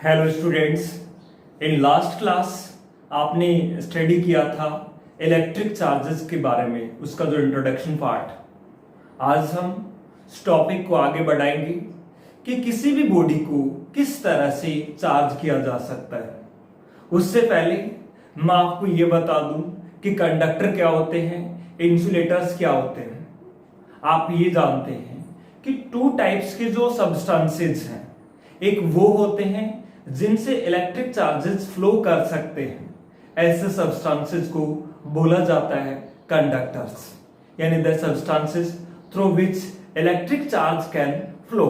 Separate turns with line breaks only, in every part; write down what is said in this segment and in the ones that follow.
Hello students, in last class आपने study किया था इलेक्ट्रिक चार्जेस के बारे में, उसका जो इंट्रोडक्शन पार्ट। आज हम इस टॉपिक को आगे बढ़ाएंगे कि किसी भी बॉडी को किस तरह से चार्ज किया जा सकता है। उससे पहले मैं आपको ये बता दूं कि कंडक्टर क्या होते हैं, इंसुलेटर्स क्या होते हैं। आप ये जानते हैं कि टू टाइप्स के जो सब्सटेंसेस हैं, एक वो होते हैं जिनसे इलेक्ट्रिक चार्जेस फ्लो कर सकते हैं, ऐसे सब्सटेंसेस को बोला जाता है कंडक्टर्स, यानी the substances through which electric charge can flow.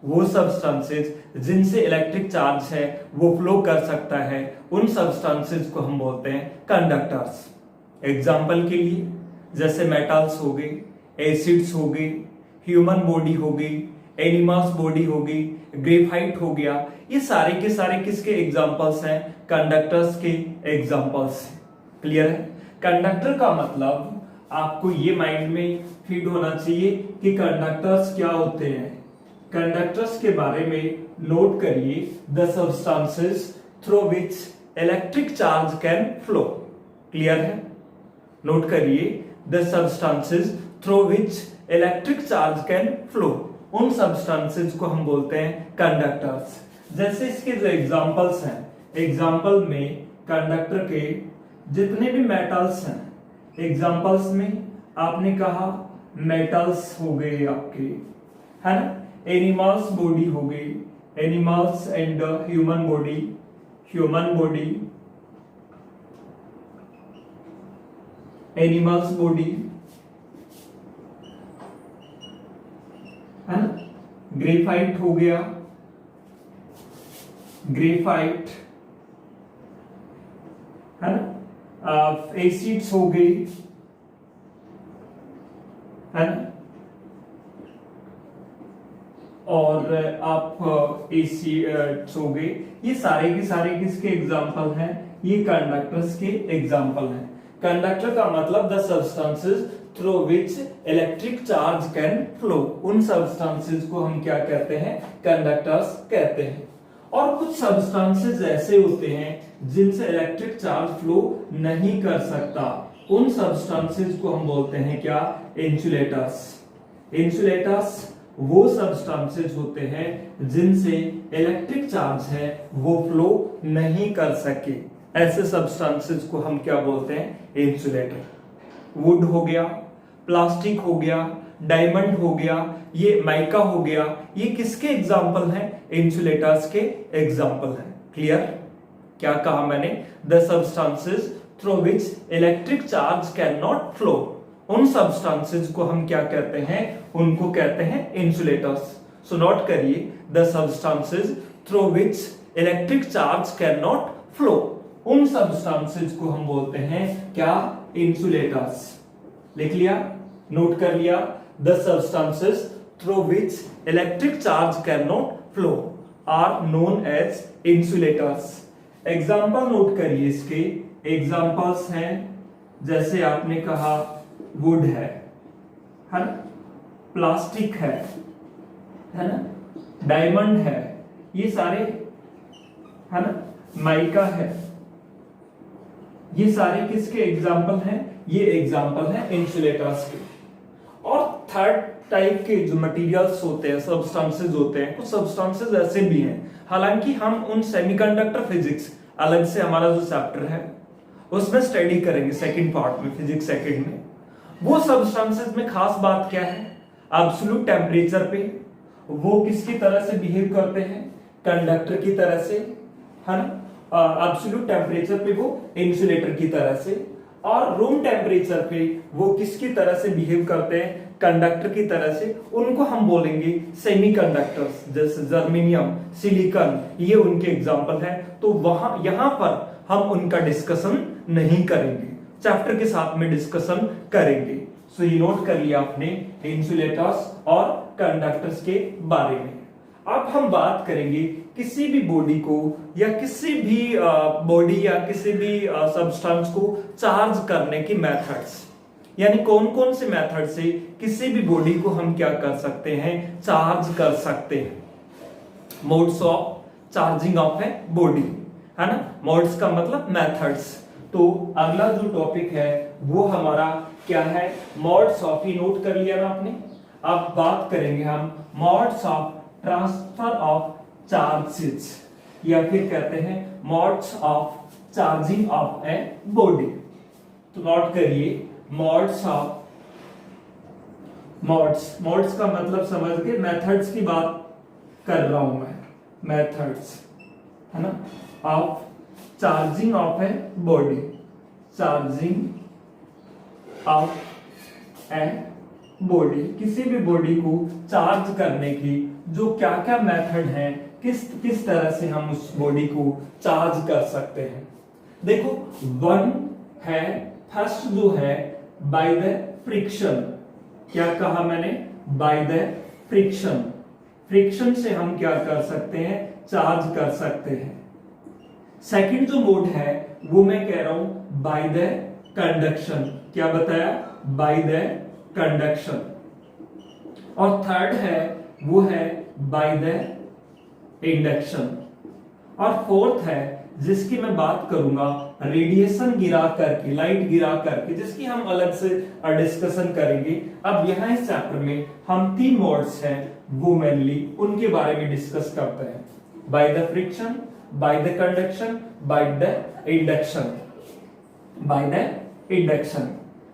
वो सब्सटेंसेस जिनसे इलेक्ट्रिक चार्ज है वो फ्लो कर सकता है, उन सब्सटेंसेस को हम बोलते हैं कंडक्टर्स। एग्जाम्पल के लिए जैसे मेटल्स हो गए, एसिड्स हो गए, ह्यूमन बॉडी हो गई, एनिमल्स बॉडी हो गई, ग्रेफाइट हो गया, ये सारे के सारे किसके एग्जांपल्स हैं? कंडक्टर्स के एग्जांपल्स हैं। क्लियर है? कंडक्टर का मतलब आपको ये माइंड में फीड होना चाहिए कि कंडक्टर्स क्या होते हैं। कंडक्टर्स के बारे में नोट करिए, the substances through which electric charge can flow. Clear है? नोट करिए, the substances through which electric charge can flow, उन सब्सटेंसेस को हम बोलते हैं कंडक्टर्स। जैसे इसके जो एग्जांपल्स हैं, एग्जांपल में कंडक्टर के जितने भी मेटल्स हैं, एग्जांपल्स में आपने कहा मेटल्स हो गए आपके, है ना, एनिमल्स बॉडी हो गई, animals and human body, human body, animals body, है ना, ग्रेफाइट हो गया, ग्रेफाइट, है ना, एसिड्स हो गई, है ना, और आप एसिड्स हो गए। ये सारे के सारे किसके एग्जाम्पल हैं? ये कंडक्टर्स के एग्जाम्पल हैं। कंडक्टर का मतलब the substances through which electric charge can flow, उन सब्सटेंसेस को हम क्या कहते हैं? कंडक्टर्स कहते हैं। और कुछ सब्सटेंसेस ऐसे होते हैं जिनसे इलेक्ट्रिक चार्ज फ्लो नहीं कर सकता, उन सब्सटेंसेस को हम बोलते हैं क्या? इंसुलेटर्स। इंसुलेटर्स वो सब्सटेंसेस होते हैं जिनसे इलेक्ट्रिक चार्ज है वो फ्लो नहीं कर सके, ऐसे सब्सटेंसेस को हम क्या बोलते हैं? इंसुलेटर। वुड हो गया, प्लास्टिक हो गया, डायमंड हो गया, ये माइका हो गया, ये किसके एग्जाम्पल हैं? इंसुलेटर्स के एग्जाम्पल हैं। क्लियर? क्या कहा मैंने? The substances through which electric charge can not flow, उन सब्सटेंसेस को हम क्या कहते हैं? उनको कहते हैं इंसुलेटर्स। सो नोट करिए, the substances through which electric charge can not flow, उन सब्सटेंसेस को हम बोलते हैं क्या? इंसुलेटर्स। लिख लिया? नोट कर लिया? The substances through which electric charge can not flow are known as insulators. Example note करिए इसके। एग्जाम्पल्स हैं जैसे आपने कहा वुड है ना, प्लास्टिक है ना, डायमंड है, ये सारे, है ना, माइका है, ये सारे किसके एग्जाम्पल हैं? ये एग्जाम्पल हैं इंसुलेटर्स के। और थर्ड टाइप के जो मटेरियल्स होते हैं, सब्सटेंसेस होते हैं, कुछ सब्सटेंसेस ऐसे भी हैं, हालांकि हम उन सेमीकंडक्टर फिजिक्स अलग से हमारा जो चैप्टर है उसमें स्टडी करेंगे सेकंड पार्ट में, फिजिक्स सेकंड में। वो सब्सटेंसेस में खास बात क्या है? एब्सोल्यूट टेम्परेचर पे वो किसकी तरह से बिहेव करते हैं? कंडक्टर की तरह से, है ना, एब्सोल्यूट टेम्परेचर पे वो इंसुलेटर की तरह से, और रूम टेम्परेचर पे वो किसकी तरह से बिहेव करते हैं? कंडक्टर की तरह से। उनको हम बोलेंगे सेमीकंडक्टर्स, जैसे जर्मेनियम, सिलिकॉन, ये उनके एग्जांपल हैं। तो वहां यहां पर हम उनका डिस्कशन नहीं करेंगे, चैप्टर के साथ में डिस्कशन करेंगे। सो ये नोट कर लिया आपने इंसुलेटर्स और कंडक्टर्स के बारे में। अब हम बात करेंगे किसी भी बॉडी को या किसी भी बॉडी या किसी भी सब्सटेंस को चार्ज करने की मेथड्स, यानी कौन कौन से मेथड से किसी भी बॉडी को हम क्या कर सकते हैं? चार्ज कर सकते हैं। Modes of charging of a body, है ना। मोड्स का मतलब मेथड्स। तो अगला जो टॉपिक है वो हमारा क्या है, मोड्स ऑफ, ये नोट कर लिया ना आपने। अब बात करेंगे हम modes of transfer of charges, या फिर कहते हैं modes of charging of a body. तो नोट करिए मोड्स ऑफ, मोड्स का मतलब समझ के मेथड्स की बात कर रहा हूं मैं, मेथड्स, है ना, of charging of a body, charging of a body, किसी भी बॉडी को चार्ज करने की जो क्या क्या मेथड है, किस तरह से हम उस बॉडी को चार्ज कर सकते हैं। देखो वन है, फर्स्ट जो है बाय द फ्रिक्शन, क्या कहा मैंने, बाय द फ्रिक्शन, फ्रिक्शन से हम क्या कर सकते हैं, चार्ज कर सकते हैं। सेकंड जो मोड है वो मैं कह रहा हूं बाय द कंडक्शन, क्या बताया, बाय द कंडक्शन। और थर्ड है वो है बाय द इंडक्शन। और फोर्थ है जिसकी मैं बात करूंगा रेडिएशन गिरा करके, लाइट गिरा करके, जिसकी हम अलग से डिस्कशन करेंगे। अब यहाँ इस चैप्टर में हम 3 मोड्स हैं वो मेनली उनके बारे में डिस्कस करते हैं, bye the friction, by the conduction, by the induction, by the induction.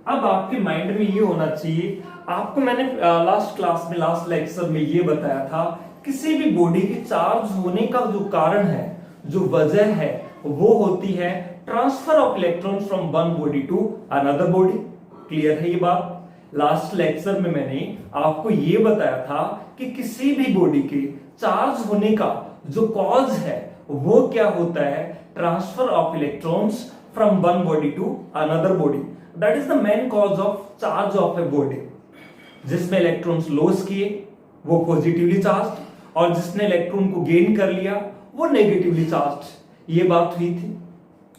अब आपके माइंड में ये होना चाहिए, आपको मैंने लास्ट क्लास में, लास्ट लेक्चर में ये बताया था, किसी भी बॉडी के चार्ज होने का जो कारण है, जो वजह है, वो होती है transfer of electrons from one body to another body. Clear है ये बात। लास्ट लेक्चर में मैंने आपको ये बताया था कि किसी भी बॉडी के चार्ज होने का जो कॉज है वो क्या होता है, transfer of electrons from one body to another body. That is the main cause of charge of a body. जिसमें इलेक्ट्रॉन्स लॉस किए वो पॉजिटिवली चार्ज, और जिसने इलेक्ट्रॉन को गेन कर लिया वो नेगेटिवली चार्ज। ये बात हुई थी।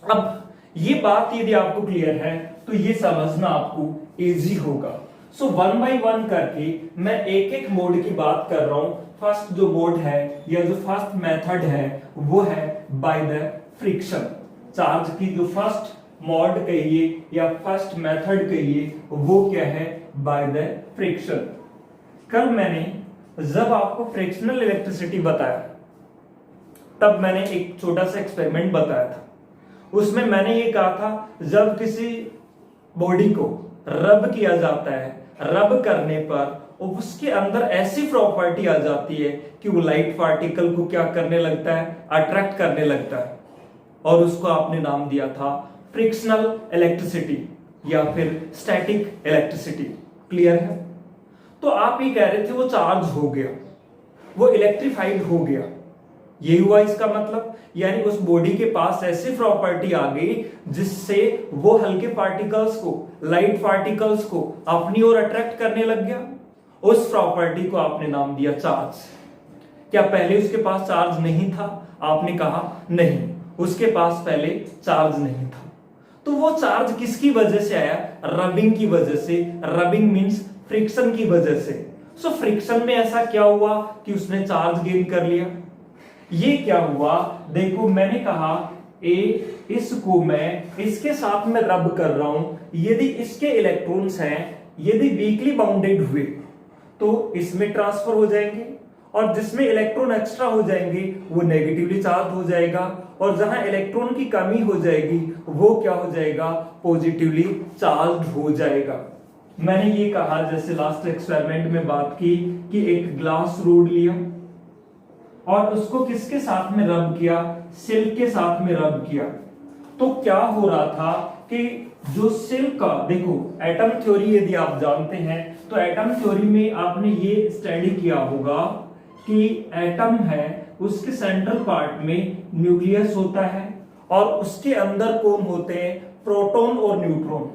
अब ये बात यदि आपको क्लियर है तो ये समझना आपको इजी होगा। सो वन बाय वन करके मैं एक एक मोड की बात कर रहा हूं। फर्स्ट जो मोड है या जो फर्स्ट मेथड है वो है बाय द फ्रिक्शन। चार्ज की जो फर्स्ट मोड कहिए या फर्स्ट मेथड कहिए वो क्या है, बाय द फ्रिक्शन। कल मैंने जब आपको फ्रिक्शनल इलेक्ट्रिसिटी बताया तब मैंने एक छोटा सा एक्सपेरिमेंट बताया था। उसमें मैंने ये कहा था जब किसी बॉडी को रब किया जाता है, रब करने पर उसके अंदर ऐसी प्रॉपर्टी आ जाती है कि वो लाइट पार्टिकल को क्या करने लगता है, अट्रैक्ट करने लगता है, और उसको आपने नाम दिया था फ्रिक्शनल इलेक्ट्रिसिटी या फिर स्टैटिक इलेक्ट्रिसिटी। क्लियर है। तो आप ये कह रहे थे वो चार्ज हो गया, वो इलेक्ट्रीफाइड हो गया, यही हुआ इसका मतलब। यानी उस बॉडी के पास ऐसी प्रॉपर्टी आ गई जिससे वो हल्के पार्टिकल्स को, लाइट पार्टिकल्स को अपनी ओर अट्रैक्ट करने लग गया। उस प्रॉपर्टी को आपने नाम दिया चार्ज। क्या पहले उसके पास चार्ज नहीं था? आपने कहा नहीं, उसके पास पहले चार्ज नहीं था। तो वो चार्ज किसकी वजह से आया? रबिंग की वजह से। रबिंग मींस फ्रिक्शन की वजह से। सो फ्रिक्शन में ऐसा क्या हुआ कि उसने चार्ज गेन कर लिया। ये क्या हुआ, देखो मैंने कहा ए, इसको मैं इसके साथ में रब कर रहा हूं। यदि इसके इलेक्ट्रॉन्स हैं, यदि वीकली बाउंडेड हुए तो इसमें ट्रांसफर हो जाएंगे, और जिसमें इलेक्ट्रॉन एक्स्ट्रा हो जाएंगे वो नेगेटिवली चार्ज हो जाएगा, और जहां इलेक्ट्रॉन की कमी हो जाएगी वो क्या हो जाएगा, पॉजिटिवली चार्ज हो जाएगा। मैंने ये कहा, जैसे लास्ट एक्सपेरिमेंट में बात की कि एक ग्लास रोड लिया और उसको किसके साथ में रब किया, सिल्क के साथ में रब किया। तो क्या हो रहा था कि जो सिल्क का, देखो एटम थ्योरी यदि आप जानते हैं तो एटम थ्योरी में आपने ये स्टडी किया होगा कि एटम है उसके सेंट्रल पार्ट में न्यूक्लियस होता है, और उसके अंदर कौन होते हैं, प्रोटॉन और न्यूट्रॉन।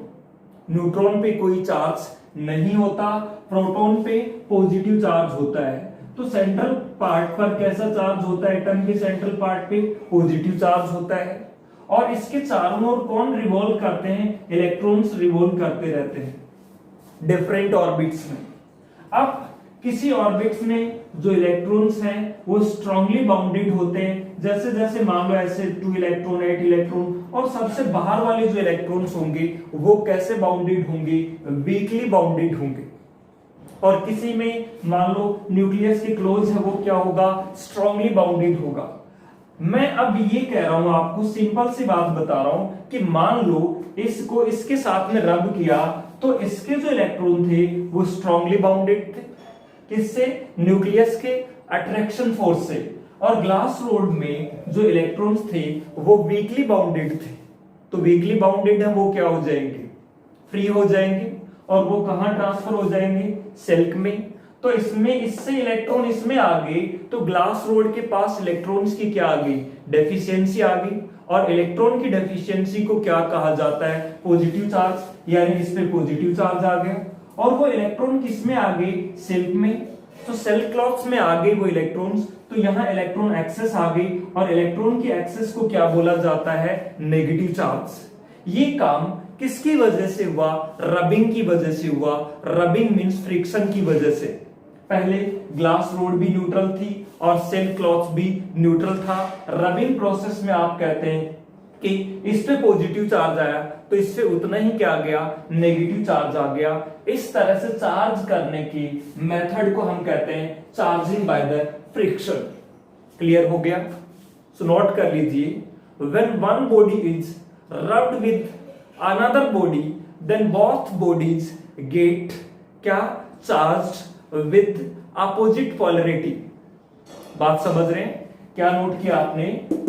न्यूट्रॉन पे कोई चार्ज नहीं होता, प्रोटॉन पे पॉजिटिव चार्ज होता है। तो सेंट्रल पार्ट पर कैसा चार्ज होता है, एटम के सेंट्रल पार्ट पे पॉजिटिव चार्ज होता है, और इसके चारों ओर कौन रिवॉल्व करते हैं, इलेक्ट्रॉन्स रिवॉल्व करते रहते हैं डिफरेंट ऑर्बिट्स में। अब किसी ऑर्बिट्स में जो इलेक्ट्रॉन्स हैं वो स्ट्रांगली बाउंडेड होते हैं, जैसे जैसे मान लो ऐसे 2 इलेक्ट्रॉन 8 इलेक्ट्रॉन, और सबसे बाहर वाले जो इलेक्ट्रॉन्स होंगे वो कैसे बाउंडेड होंगे, वीकली बाउंडेड होंगे। और किसी में मान लो न्यूक्लियस के क्लोज है वो क्या होगा, स्ट्रांगली बाउंडेड होगा। मैं अब ये कह रहा हूं आपको, सिंपल सी बात बता रहा हूं कि मान लो इसको इसके साथ में रब किया तो इसके जो इलेक्ट्रॉन थे वो स्ट्रांगली बाउंडेड थे, किससे, न्यूक्लियस के अट्रैक्शन फोर्स से, और ग्लास रोड में जो इलेक्ट्रॉन्स थे वो वीकली बाउंडेड थे। तो वीकली बाउंडेड है वो क्या हो जाएंगे, फ्री हो जाएंगे, और वो कहां ट्रांसफर हो जाएंगे, सिल्क में। तो इसमें इससे इलेक्ट्रॉन इसमें आ गए तो ग्लास रोड के पास इलेक्ट्रॉन्स की क्या आ गई, डेफिशिएंसी आ गई, और इलेक्ट्रॉन की डेफिशिएंसी को क्या कहा जाता है, पॉजिटिव चार्ज, यानी इस पे पॉजिटिव चार्ज आ गया। और वो इलेक्ट्रॉन किस में आ गए, सिल्क में, तो सेल क्लॉथ्स में आ गए वो इलेक्ट्रॉन्स, तो यहाँ इलेक्ट्रॉन एक्सेस आ गई, और इलेक्ट्रॉन की एक्सेस को क्या बोला जाता है, नेगेटिव चार्ज। ये काम किसकी वजह से हुआ, रबिंग की वजह से हुआ। रबिंग मींस फ्रिक्शन की वजह से। पहले ग्लास रोड भी न्यूट्रल थी और सेल क्लॉथ भी न्यूट्रल था। रबिंग प्रोसेस में आप कहते हैं कि इस पे पॉजिटिव चार्ज आया तो इससे उतना ही क्या गया, नेगेटिव चार्ज आ गया। इस तरह से चार्ज करने की मेथड को हम कहते हैं charging by the friction. Clear हो गया? सो नोट कर लीजिए, when one body is rubbed with another body then both bodies get क्या, चार्ज्ड विद अपोजिट पोलैरिटी। बात समझ रहे हैं? क्या नोट किया आपने,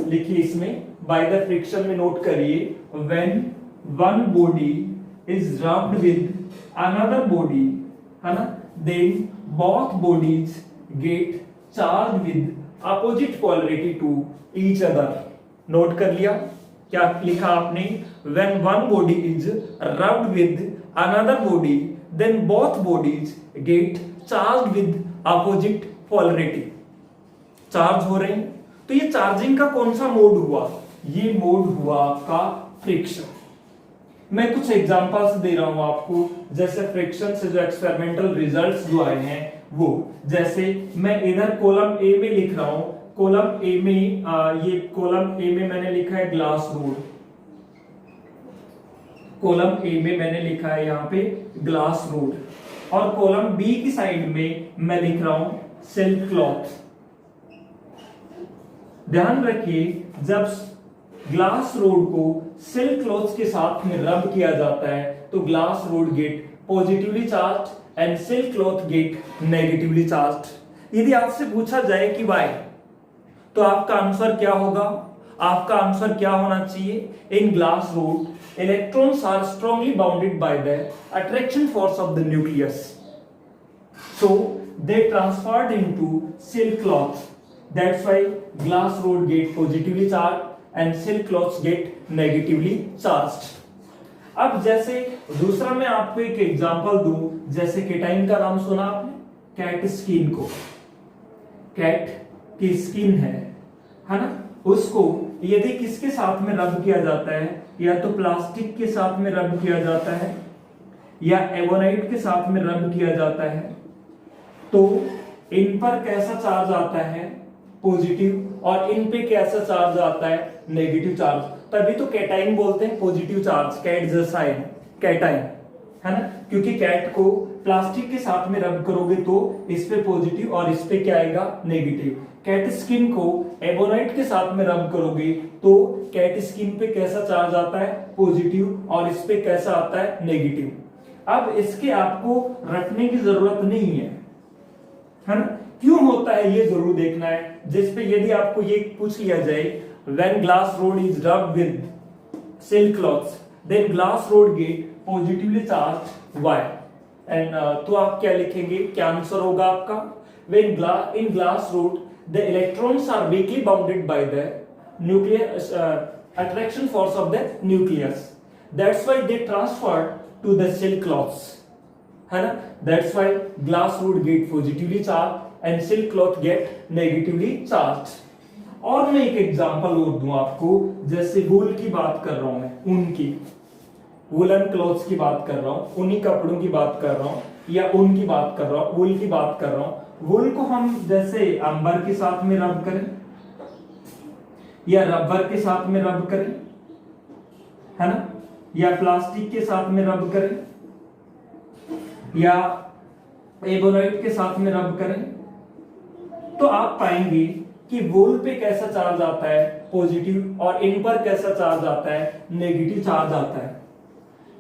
लिखिए इसमें बाय द फ्रिक्शन में नोट करिए, when one body is rubbed with another body, है ना, then both bodies get charge with opposite polarity to each other. Note कर लिया? क्या लिखा आपने, when one body is rubbed with another body then both bodies get charge with opposite polarity. Charge हो रहे हैं, तो ये चार्जिंग का कौन सा मोड हुआ, ये मोड हुआ आपका फ्रिक्शन। मैं कुछ एग्जांपल्स दे रहा हूं आपको, जैसे फ्रिक्शन से जो एक्सपेरिमेंटल रिजल्ट्स जो आए हैं वो, जैसे मैं इधर कॉलम ए में लिख रहा हूं, कॉलम ए में ये कॉलम ए में मैंने लिखा है ग्लास रोड, कॉलम ए में मैंने लिखा है यहाँ पे ग्लास रोड, और कॉलम बी की साइड में मैं लिख रहा हूं सिल्क क्लॉथ। ध्यान रखिए, जब ग्लास रोड को सिल्क क्लॉथ के साथ में रब किया जाता है तो glass rod get positively charge and silk cloth get negatively charge. यदि आपसे पूछा जाए कि व्हाई, तो आपका आंसर क्या होगा, आपका आंसर क्या होना चाहिए, in glass rod electrons are strongly bounded by the attraction force of the nucleus, so they transferred into silk cloth. That's why glass rod get positively charged and silk cloths get negatively charged. अब जैसे दूसरा मैं आपको एक example दूं, जैसे cation का नाम सुना आपने, कैट स्किन को, कैट की स्किन है ना, उसको यदि किसके साथ में रब किया जाता है, या तो प्लास्टिक के साथ में रब किया जाता है या एवोनाइट के साथ में रब किया जाता है, तो इन पर कैसा चार्ज आता है, पॉजिटिव, और इन पे कैसा चार्ज आता है, नेगेटिव चार्ज। तभी तो कैटाइन बोलते हैं, पॉजिटिव चार्ज, कैट जैसा है कैटाइन, है ना, क्योंकि कैट को प्लास्टिक के साथ में रब करोगे तो इस पे पॉजिटिव और इस पे क्या आएगा, नेगेटिव। कैट स्किन को एबोनाइट के साथ में रब करोगे तो कैट स्किन पे कैसा चार्ज आता है, पॉजिटिव, और इस पे कैसा आता है, नेगेटिव। अब इसके आपको रटने की जरूरत नहीं है ना, क्यों होता है ये जरूर देखना है। जिसपे यदि आपको ये पूछ लिया जाए, when glass rod is rubbed with silk cloths then glass rod get positively charge why, and तो आप क्या लिखेंगे, क्या आंसर होगा आपका, when in glass rod the electrons are weakly bounded by the nucleus attraction force of the nucleus, that's why they transferred to the silk cloths, है ना, that's why glass rod get positively charged and silk cloth get negatively charged। और मैं एक example और दूं आपको, जैसे वूल की बात कर रहा हूं मैं, ऊन की, वूलन क्लॉथ्स की बात कर रहा हूं, ऊनी कपड़ों की बात कर रहा हूं, या ऊन की बात कर रहा हूं, वूल की बात कर रहा हूं, वूल को हम जैसे अंबर के साथ में रब करें या रबर के साथ में रब करें, है ना, या प्लास्टिक के साथ में रब करें या एबोराइट के साथ में रब करें, तो आप पाएंगे कि वूल पे कैसा चार्ज आता है, पॉजिटिव, और इन पर कैसा चार्ज आता है, नेगेटिव चार्ज आता है।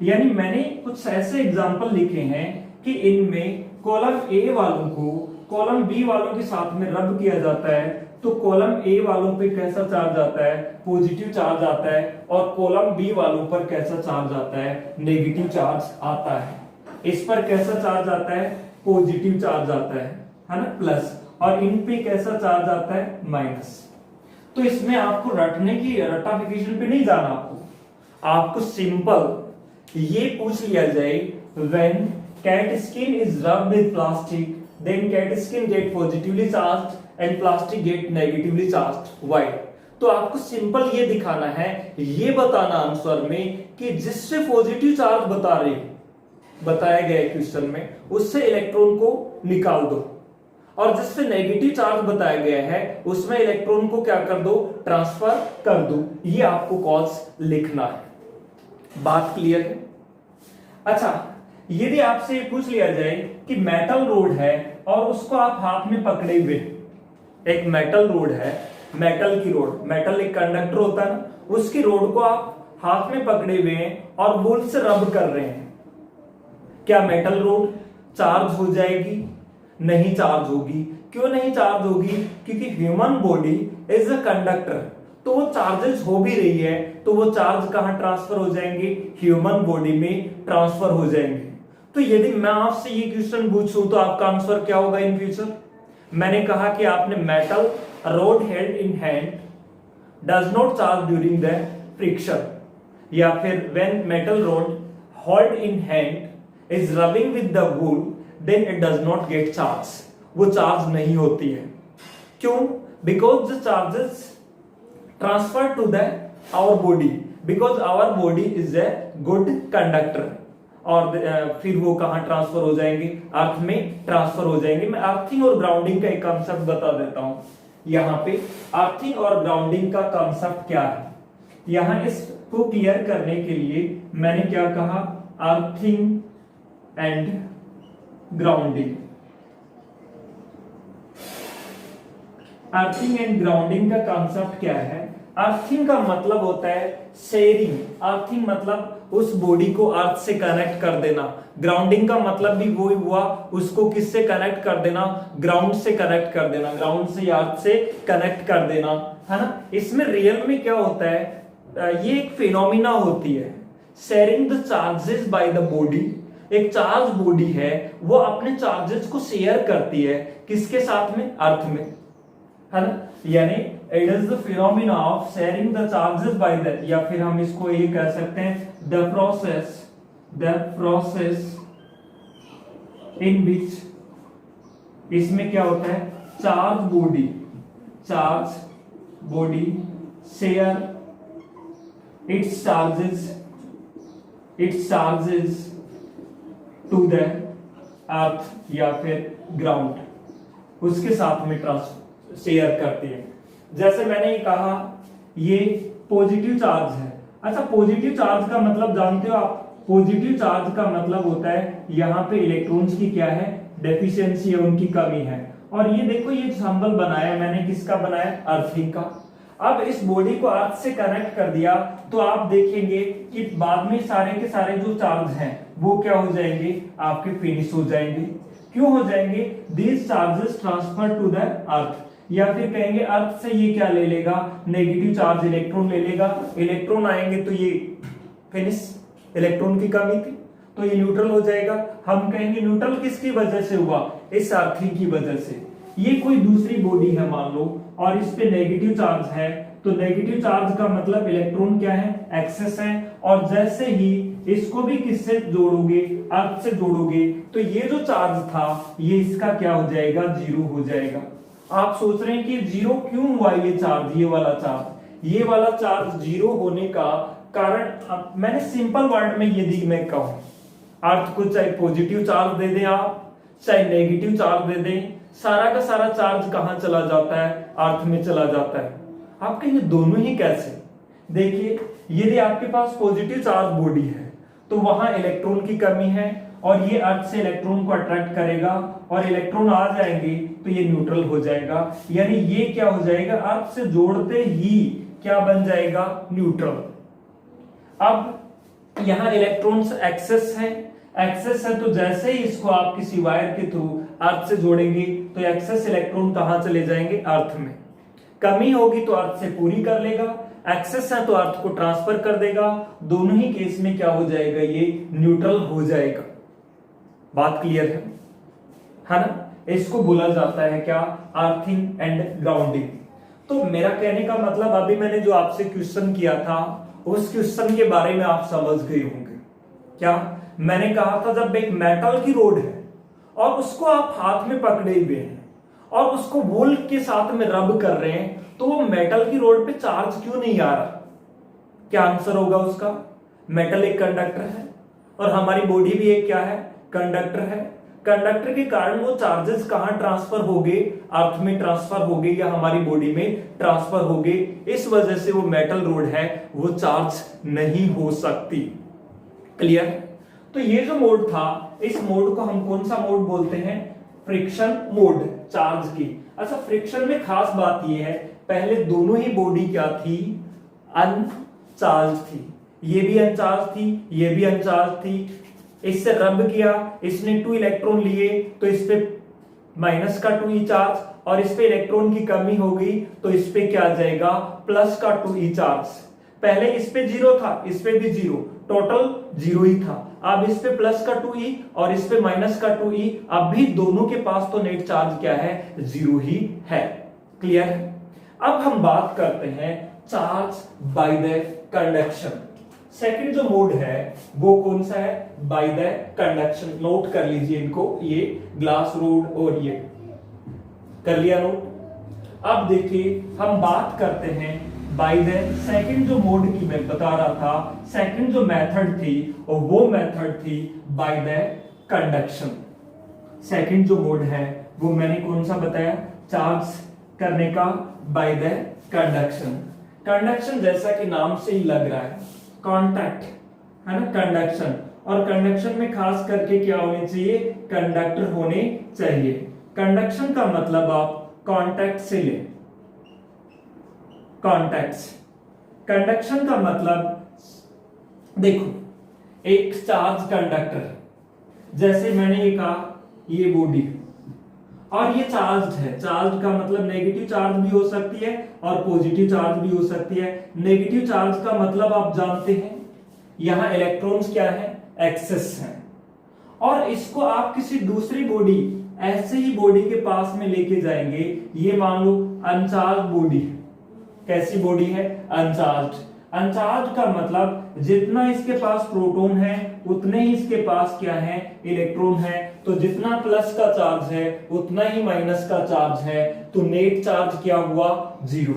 यानी मैंने कुछ ऐसे एग्जांपल लिखे हैं कि इनमें कॉलम ए वालों को कॉलम बी वालों के साथ में रब किया जाता है तो कॉलम ए वालों पे कैसा चार्ज आता है, पॉजिटिव चार्ज आता है, और कॉलम बी वालों पर कैसा चार्ज आता है, नेगेटिव चार्ज आता है। इस पर कैसा चार्ज आता है, पॉजिटिव चार्ज आता है ना, प्लस, और इन पे कैसा चार्ज आता है, माइनस। तो इसमें आपको रटने की रटाफिकेशन पे नहीं जाना, आपको सिंपल ये पूछ लिया जाए, when cat skin is rubbed with plastic then cat skin get positively charged and plastic get negatively charged, why? तो आपको सिंपल ये दिखाना है, ये बताना आंसर में कि जिससे पॉजिटिव चार्ज बताया गया है क्वेश्चन में, उससे इलेक्ट्रॉन को निकाल दो, और जिससे नेगेटिव चार्ज बताया गया है उसमें इलेक्ट्रॉन को क्या कर दो, ट्रांसफर कर दो। ये आपको कॉज लिखना है। बात क्लियर है? अच्छा, यदि आपसे पूछ लिया जाए कि मेटल रोड है और उसको आप हाथ में पकड़े हुए, एक मेटल रोड है, मेटल की रोड, मेटल एक कंडक्टर होता है ना, उसकी रोड को आप हाथ में पकड़े हुए हैं और वूल से रब कर रहे हैं, क्या मेटल रोड चार्ज हो जाएगी? नहीं चार्ज होगी। क्यों नहीं चार्ज होगी? क्योंकि human body is a conductor, तो वो चार्जेस हो भी रही है, तो वो चार्ज कहां ट्रांसफर हो जाएंगे, ह्यूमन बॉडी में ट्रांसफर हो जाएंगे। तो यदि मैं आपसे ये क्वेश्चन पूछूं तो आपका आंसर क्या होगा इन फ्यूचर? मैंने कहा कि आपने metal rod held in hand does not charge during the friction, या फिर when metal rod hold in hand is rubbing with the wool then it does not get charge, वो charge नहीं होती है। क्यों? Because the charges transfer to the our body, because our body is a good conductor, और फिर वो कहां transfer हो जाएंगे, अर्थ में ट्रांसफर हो जाएंगे। मैं अर्थिंग और ग्राउंडिंग का एक कॉन्सेप्ट बता देता हूं। यहाँ पे अर्थिंग और ग्राउंडिंग का कॉन्सेप्ट क्या है, यहाँ इसको क्लियर करने के लिए मैंने क्या कहा, earthing and grounding. Earthing and grounding का कॉन्सेप्ट क्या है? अर्थिंग का मतलब होता है शेयरिंग, अर्थिंग मतलब उस बॉडी को अर्थ से कनेक्ट कर देना, ग्राउंडिंग का मतलब भी वो हुआ, उसको किससे कनेक्ट कर देना, ग्राउंड से कनेक्ट कर देना, ग्राउंड से अर्थ से कनेक्ट कर देना, है ना। इसमें रियल में क्या होता है, ये एक फिनोमिना होती है, sharing the charges by the body. एक चार्ज बॉडी है, वो अपने चार्जेस को शेयर करती है, किसके साथ में, अर्थ में, है ना। यानी it is the phenomena of sharing the charges by the, या फिर हम इसको ये कह सकते हैं द प्रोसेस इन विच, इसमें क्या होता है, charge body share its charges to the earth या फिर ग्राउंड, उसके साथ में शेयर करती है। जैसे मैंने ये कहा, ये पॉजिटिव चार्ज है। अच्छा, पॉजिटिव चार्ज का मतलब जानते हो आप? पॉजिटिव चार्ज का मतलब होता है यहाँ पे इलेक्ट्रॉन्स की क्या है, डेफिशिएंसी है, उनकी कमी है। और ये देखो, ये सिंबल बनाया मैंने, किसका बनाया, अर्थिंग का। अब इस बॉडी को अर्थ से कनेक्ट कर दिया तो आप देखेंगे कि बाद में सारे के सारे जो चार्ज हैं वो क्या हो जाएंगे, आपके फिनिश हो जाएंगे। क्यों हो जाएंगे? These charges transfer to the earth, या फिर कहेंगे अर्थ से ये क्या ले लेगा, नेगेटिव चार्ज इलेक्ट्रॉन ले लेगा, इलेक्ट्रॉन आएंगे तो ये फिनिश, इलेक्ट्रॉन की कमी थी तो ये न्यूट्रल हो जाएगा। हम कहेंगे न्यूट्रल किसकी वजह से हुआ, इस अर्थिंग की वजह से। ये कोई दूसरी बॉडी है मान लो, और इस पे नेगेटिव चार्ज है, तो नेगेटिव चार्ज का मतलब इलेक्ट्रॉन क्या है, एक्सेस है, और जैसे ही इसको भी किससे जोड़ोगे, अर्थ से जोड़ोगे, तो ये जो चार्ज था ये इसका क्या हो जाएगा, जीरो हो जाएगा। आप सोच रहे हैं कि जीरो क्यों हुआ ये चार्ज, ये वाला चार्ज जीरो होने का कारण मैंने सिंपल वर्ड में यदि मैं कहूं, अर्थ को चाहे पॉजिटिव चार्ज दे दें आप, चाहे नेगेटिव चार्ज दे दें, सारा का सारा चार्ज कहां चला जाता है? अर्थ में चला जाता है। आप कहेंगे दोनों ही कैसे? देखिए, यदि आपके पास पॉजिटिव चार्ज बॉडी है तो वहां इलेक्ट्रॉन की कमी है और ये अर्थ से इलेक्ट्रॉन को अट्रैक्ट करेगा और इलेक्ट्रॉन आ जाएंगे तो ये न्यूट्रल हो जाएगा, यानी ये क्या हो जाएगा? अर्थ से जोड़ते ही क्या बन जाएगा? न्यूट्रल। अब यहां इलेक्ट्रॉन्स एक्सेस है तो जैसे ही इसको आप किसी वायर के थ्रू अर्थ से जोड़ेंगे तो एक्सेस इलेक्ट्रॉन कहां चले जाएंगे? अर्थ में। कमी होगी तो अर्थ से पूरी कर लेगा, एक्सेस है तो अर्थ को ट्रांसफर कर देगा। दोनों ही केस में क्या हो जाएगा? ये न्यूट्रल हो जाएगा। बात क्लियर है ना? इसको बोला जाता है क्या? Earthing and grounding. तो मेरा कहने का मतलब, अभी मैंने जो आपसे क्वेश्चन किया था उस क्वेश्चन के बारे में आप समझ गए होंगे। क्या मैंने कहा था? जब एक मेटल की रोड है और उसको आप हाथ में पकड़े हुए हैं और उसको बॉल के साथ में रब कर रहे हैं, तो वो मेटल की रोड पे चार्ज क्यों नहीं आ रहा? क्या आंसर होगा उसका? मेटल एक कंडक्टर है और हमारी बॉडी भी एक क्या है? कंडक्टर है। कंडक्टर के कारण वो चार्जेस कहां ट्रांसफर हो गए? अर्थ में ट्रांसफर हो गए या हमारी बॉडी में ट्रांसफर हो गए। इस वजह से वो मेटल रोड है वो चार्ज नहीं हो सकती। क्लियर? तो ये जो मोड था, इस मोड को हम कौन सा मोड बोलते हैं? फ्रिक्शन मोड, चार्ज की। अच्छा, फ्रिक्शन में खास बात यह है, पहले दोनों ही बॉडी क्या थी? अनचार्ज थी। ये भी अनचार्ज थी, ये भी अनचार्ज थी। इससे रब किया, इसने 2 इलेक्ट्रॉन लिए तो इस पे माइनस का 2e चार्ज, और इस पे इलेक्ट्रॉन की कमी हो गई तो इस पे क्या आ जाएगा? प्लस का 2e चार्ज। पहले इस पे 0 था, इस पे भी 0, टोटल 0 ही था। अब इस पे प्लस का 2e और इस पे माइनस का 2e, अब भी दोनों के पास तो नेट चार्ज क्या है? 0 ही है। क्लियर? अब हम बात करते हैं charge by the conduction. Second जो मोड है वो कौन सा है? By the conduction. नोट कर लीजिए इनको, ये ग्लास रोड और ये कर लिया नोट। अब देखिए हम बात करते हैं बाय द सेकंड जो मोड की मैं बता रहा था, सेकंड जो मेथड थी और वो मेथड थी बाय द कंडक्शन। सेकंड जो मोड है वो मैंने कौन सा बताया? चार्ज करने का बाय द कंडक्शन। कंडक्शन जैसा कि नाम से ही लग रहा है, कांटेक्ट है ना, कंडक्शन। और कंडक्शन में खास करके क्या होने चाहिए? कंडक्टर होने चाहिए। कंडक्शन का मतलब आप कांटेक्ट से ले, कॉन्टैक्ट्स। कंडक्शन का मतलब देखो, एक चार्ज कंडक्टर, जैसे मैंने ये कहा ये बॉडी और ये चार्ज है। चार्ज का मतलब नेगेटिव चार्ज भी हो सकती है और पॉजिटिव चार्ज भी हो सकती है। नेगेटिव चार्ज का मतलब आप जानते हैं, यहां इलेक्ट्रॉन्स क्या है? एक्सेस हैं। और इसको आप किसी दूसरी बॉडी, ऐसे ही बॉडी के पास में लेके जाएंगे। ये मान लो अनचार्ज बॉडी है। कैसी बॉडी है? अनचार्ज। अनचार्ज का मतलब जितना इसके पास प्रोटॉन है उतने ही इसके पास क्या है? इलेक्ट्रॉन है। तो जितना प्लस का चार्ज है उतना ही माइनस का चार्ज है, तो नेट चार्ज क्या हुआ? 0।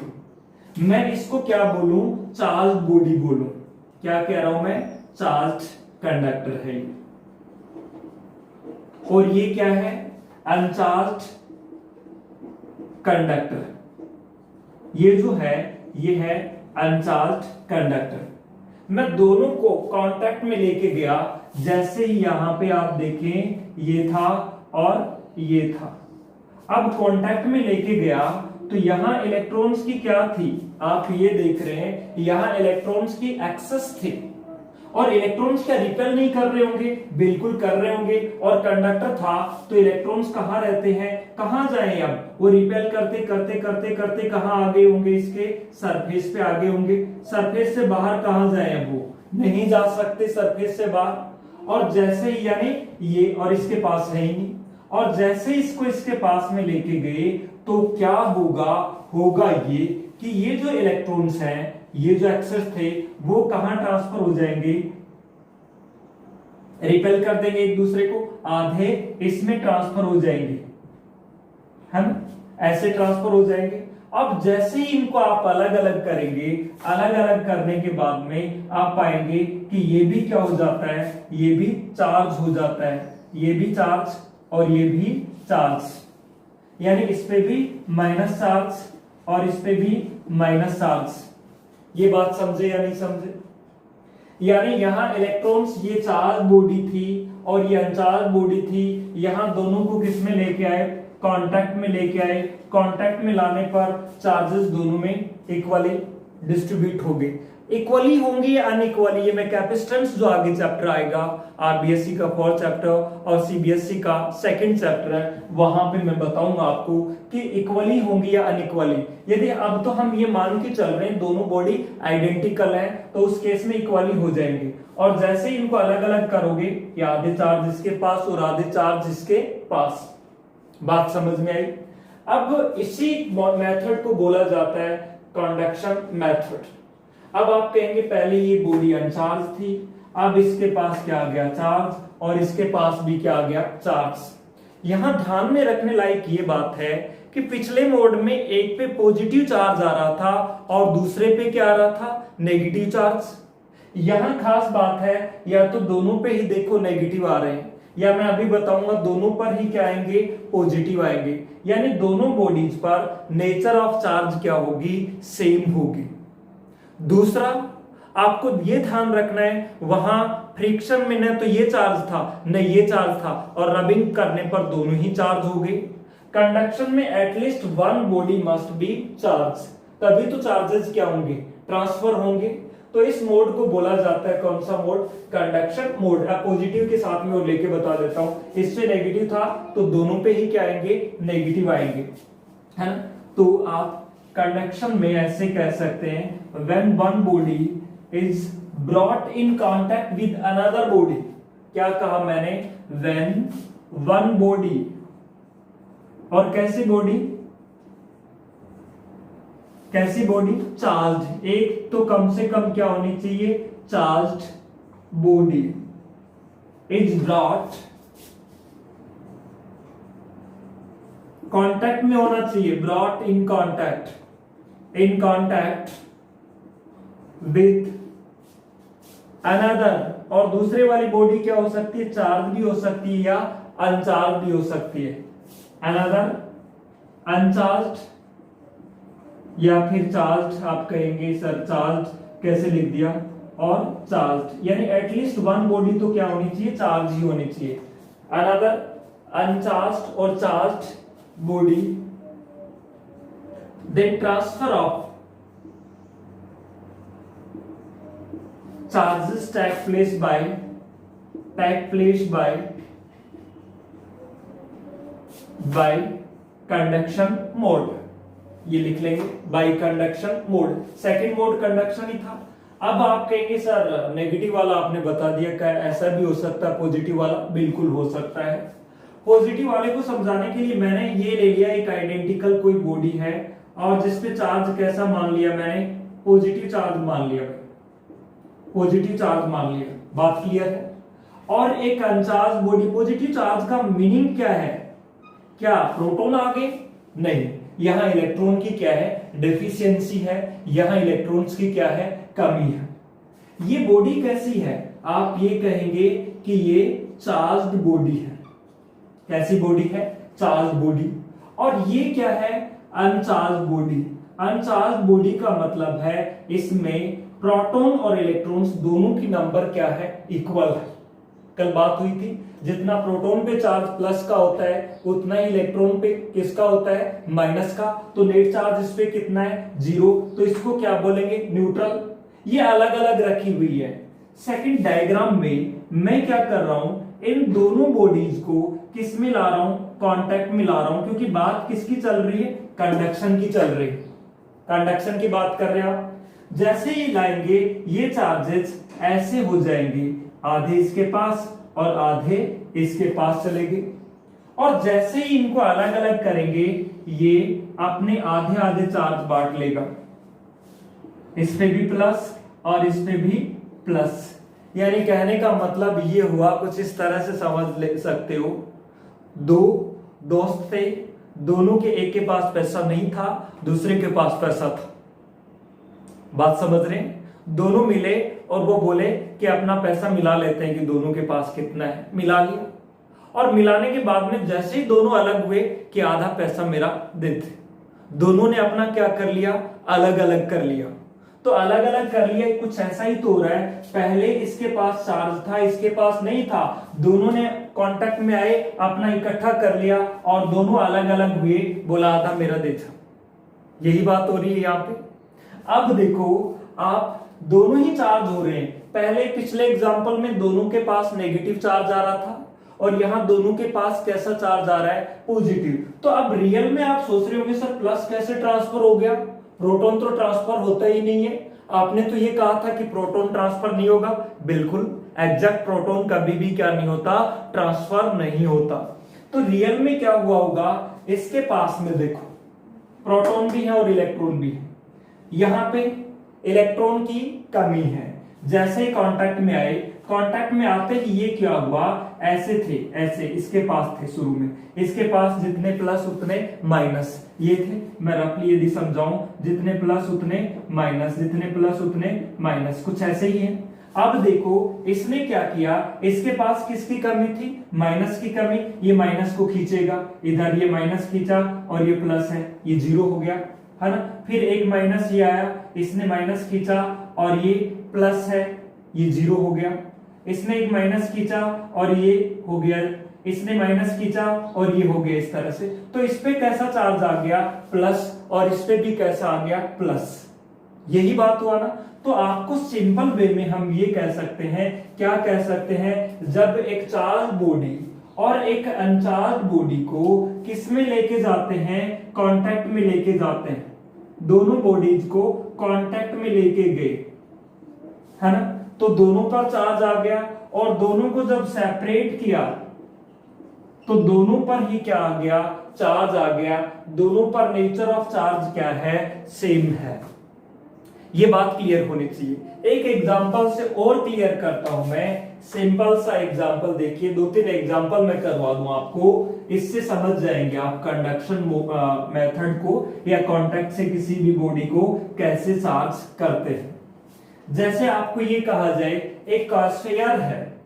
मैं इसको क्या बोलूं? चार्ज बॉडी बोलूं। क्या कह रहा हूं मैं? चार्ज कंडक्टर है। और ये क्या है? अनचार्ज कंडक्टर। ये जो है ये है अनचार्ज कंडक्टर। मैं दोनों को कांटेक्ट में लेके गया, जैसे ही यहां पे आप देखें ये था और ये था। अब कांटेक्ट में लेके गया तो यहां इलेक्ट्रॉन्स की क्या थी? आप ये देख रहे हैं, यहां इलेक्ट्रॉन्स की एक्सेस थी। और इलेक्ट्रॉन्स क्या रिपेल नहीं कर रहे होंगे? बिल्कुल कर रहे होंगे। और कंडक्टर था तो इलेक्ट्रॉन्स कहां रहते हैं? कहां जाएं? अब वो रिपेल करते करते करते करते कहां आ गए होंगे? इसके सरफेस पे आ गए होंगे। सरफेस से बाहर कहां जाएं? अब वो नहीं जा सकते सरफेस से बाहर। और जैसे ही, यानी ये और इसके पास है ही नहीं, और जैसे इसको इसके पास में लेके गए तो क्या होगा? होगा ये कि ये जो इलेक्ट्रॉन्स हैं, ये जो एक्सेस थे, वो कहां ट्रांसफर हो जाएंगे? रिपेल कर देंगे एक दूसरे को, आधे इसमें ट्रांसफर हो जाएंगे, है ना? ऐसे ट्रांसफर हो जाएंगे। अब जैसे ही इनको आप अलग अलग करेंगे, अलग अलग करने के बाद में आप पाएंगे कि ये भी क्या हो जाता है, ये भी चार्ज हो जाता है, ये भी चार्ज और ये भी चार्ज, यानी इस पे भी माइनस चार्ज और इस पे भी माइनस चार्ज। ये बात समझे या नहीं समझे? यानी यहां इलेक्ट्रॉन्स, ये चार्ज बॉडी थी और ये अनचार्ज बॉडी थी, यहां दोनों को किस में लेके आए, कांटेक्ट में लेके आए। कांटेक्ट में लाने पर चार्जेस दोनों में इक्वली डिस्ट्रीब्यूट हो गए। इक्वली होंगी या अनइक्वली, ये मैं कैपेसिटेंस जो आगे चैप्टर आएगा, आरबीएससी का 4th चैप्टर और सीबीएसई का 2nd चैप्टर है, वहां पे मैं बताऊंगा आपको कि इक्वली होंगी या अनइक्वली। यदि अब तो हम ये मान के चल रहे हैं दोनों बॉडी आइडेंटिकल है, तो उस केस में इक्वली हो जाएंगे। और जैसे ही इनको अलग अलग करोगे, ये आधे चार्ज इसके पास और आधे चार्ज इसके पास। बात समझ में आई? अब इसी मेथड को बोला जाता है कंडक्शन मेथड। अब आप कहेंगे पहले ये बॉडी अनचार्ज थी, अब इसके पास क्या आ गया, चार्ज, और इसके पास भी क्या आ गया, चार्ज। यहां ध्यान में रखने लायक ये बात है कि पिछले मोड में एक पे पॉजिटिव चार्ज आ रहा था और दूसरे पे क्या आ रहा था, नेगेटिव चार्ज। यहां खास बात है, या तो दोनों पे ही देखो नेगेटिव आ रहे हैं, या मैं अभी बताऊंगा दोनों पर ही क्या आएंगे, पॉजिटिव आएंगे। यानी दोनों बॉडीज पर नेचर ऑफ चार्ज क्या होगी, सेम होगी। दूसरा आपको ये ध्यान रखना है, वहां फ्रिक्शन में न तो ये चार्ज था न ये चार्ज था, और रबिंग करने पर दोनों ही चार्ज हो गए। कंडक्शन में at least one body must be charge, तभी तो चार्जेस क्या होंगे, ट्रांसफर होंगे। तो इस मोड को बोला जाता है कौन सा मोड, कंडक्शन मोड। पॉजिटिव के साथ में और लेके बता देता हूं, इससे नेगेटिव था तो दोनों पे ही क्या आएंगे, नेगेटिव आएंगे, है ना। तो आप कंडक्शन में ऐसे कह सकते हैं, when one body is brought in contact with another body। क्या कहा मैंने, when one body, और कैसी बॉडी, कैसी बॉडी, चार्ज। एक तो कम से कम क्या होनी चाहिए, charged body is brought, contact में होना चाहिए, brought in contact, in contact with another। और दूसरे वाली बॉडी क्या हो सकती है, चार्ज भी हो सकती है या अनचार्ज भी हो सकती है। another अनचार्ज या फिर चार्ज, आप कहेंगे सर चार्ज कैसे लिख दिया, और चार्ज, यानी एटलीस्ट वन बॉडी तो क्या होनी चाहिए, चार्ज ही होनी चाहिए। another अनचार्ज और charge body, then transfer of charges take place by conduction mode। ये लिख लेंगे by conduction mode. Second mode conduction ही था। अब आप कहेंगे सर नेगेटिव वाला आपने बता दिया, क्या ऐसा भी हो सकता है पॉजिटिव वाला? बिल्कुल हो सकता है। पॉजिटिव वाले को समझाने के लिए मैंने ये ले लिया, एक आइडेंटिकल कोई बॉडी है और जिसपे चार्ज कैसा मान लिया मैंने, पॉजिटिव चार्ज मान लिया, पॉजिटिव चार्ज मान लिया। बात क्लियर है? और एक अनचार्ज बॉडी, पॉजिटिव चार्ज का मीनिंग क्या है, क्या प्रोटॉन आ गए? नहीं, यहां इलेक्ट्रॉन की क्या है, डेफिशिएंसी है, यहां इलेक्ट्रॉन्स की क्या है, कमी है। ये बॉडी कैसी है, आप ये कहेंगे कि ये चार्ज्ड बॉडी है। कैसी बॉडी है, चार्ज बॉडी। और ये क्या है, अनचार्ज बॉडी। अनचार्ज बॉडी का मतलब है इसमें प्रोटॉन और इलेक्ट्रॉन्स दोनों की नंबर क्या है, इक्वल है। कल बात हुई थी, जितना प्रोटॉन पे चार्ज प्लस का होता है उतना ही इलेक्ट्रॉन पे किसका होता है, माइनस का। तो नेट चार्ज इस पे कितना है, 0। तो इसको क्या बोलेंगे, न्यूट्रल। ये अलग अलग रखी हुई है। सेकंड डायग्राम में मैं क्या कर रहा हूं, इन दोनों बॉडीज को किस में ला रहा हूं, कांटेक्ट में ला रहा हूं, क्योंकि बात किसकी चल रही है, कंडक्शन की चल रही है। कंडक्शन की बात कर रहे हैं आप। जैसे ही लाएंगे ये चार्जेस ऐसे हो जाएंगे, आधे इसके पास और आधे इसके पास चलेंगे। और जैसे ही इनको अलग अलग करेंगे ये अपने आधे आधे चार्ज बांट लेगा, इस पे भी प्लस और इस पे भी प्लस। यानी कहने का मतलब ये हुआ, कुछ इस तरह से समझ ले सकते हो, दो दोस्त थे, दोनों के एक के पास पैसा नहीं था, दूसरे के पास पैसा था। बात समझ रहे हैं? दोनों मिले और वो बोले कि अपना पैसा मिला लेते हैं कि दोनों के पास कितना है। मिला लिया और मिलाने के बाद में जैसे ही दोनों अलग हुए कि आधा पैसा मेरा दे दे, दोनों ने अपना क्या कर लिया, अलग अलग कर लिया। तो अलग अलग कर लिया, कुछ ऐसा ही तो हो रहा है, पहले इसके पास चार्ज था, इसके पास नहीं था, दोनों ने कांटेक्ट में आए, अपना इकट्ठा कर लिया और दोनों अलग अलग हुए, बोला आधा मेरा दे था। यही बात हो रही है यहाँ पे। अब देखो, आप दोनों ही चार्ज हो रहे हैं। पहले पिछले एग्जांपल में दोनों के पास नेगेटिव चार्ज आ रहा था और यहां दोनों के पास कैसा चार्ज आ रहा है, पॉजिटिव। तो अब रियल में आप सोच रहे होंगे सर प्लस कैसे ट्रांसफर हो गया, प्रोटॉन तो ट्रांसफर होता ही नहीं है, आपने तो ये कहा था कि प्रोटॉन ट्रांसफर नहीं होगा। बिल्कुल एग्जैक्ट, प्रोटॉन कभी भी क्या नहीं होता, ट्रांसफर नहीं होता। तो रियल में क्या हुआ होगा, इसके पास में देखो प्रोटॉन भी है और इलेक्ट्रॉन भी है, यहां पे इलेक्ट्रॉन की कमी है। जैसे ही कांटेक्ट में आए, कांटेक्ट में आते ही ये क्या हुआ, ऐसे थे, ऐसे इसके पास थे शुरू में, इसके पास जितने प्लस उतने माइनस, ये थे। मैं रफली यदि समझाऊं, जितने प्लस उतने माइनस, जितने प्लस उतने माइनस, कुछ ऐसे ही है। अब देखो इसने क्या किया, इसके पास किसकी कमी थी, माइनस की कमी, ये माइनस को खींचेगा, इधर ये माइनस खींचा और ये प्लस है, ये जीरो हो गया, है ना। फिर एक माइनस ये आया, इसने माइनस खींचा और ये प्लस है, ये जीरो हो गया। इसने एक माइनस खींचा और ये हो गया, इसने माइनस खींचा और ये हो गया, इस तरह से। तो इस पे कैसा चार्ज आ गया, प्लस, और इस पे भी कैसा आ गया, प्लस। यही बात हुआ ना। तो आपको सिंपल वे में हम ये कह सकते हैं, क्या कह सकते हैं, जब एक चार्ज बॉडी और एक अनचार्ज बॉडी को किस में लेके जाते हैं, कांटेक्ट में लेके जाते हैं, दोनों बॉडीज को कांटेक्ट में लेके गए, है ना, तो दोनों पर चार्ज आ गया और दोनों को जब सेपरेट किया तो दोनों पर ही क्या आ गया, चार्ज आ गया। दोनों पर नेचर ऑफ चार्ज क्या है, सेम है। ये बात क्लियर होनी चाहिए। एक एग्जांपल से और क्लियर करता हूं मैं, सिंपल सा एग्जांपल देखिए, 2-3 एग्जांपल मैं करवा दूं आपको, इससे समझ जाएंगे आप कंडक्शन मेथड को या कांटेक्ट से किसी भी बॉडी को कैसे चार्ज करते हैं। जैसे आपको ये कहा जाए, एक स्फीयर है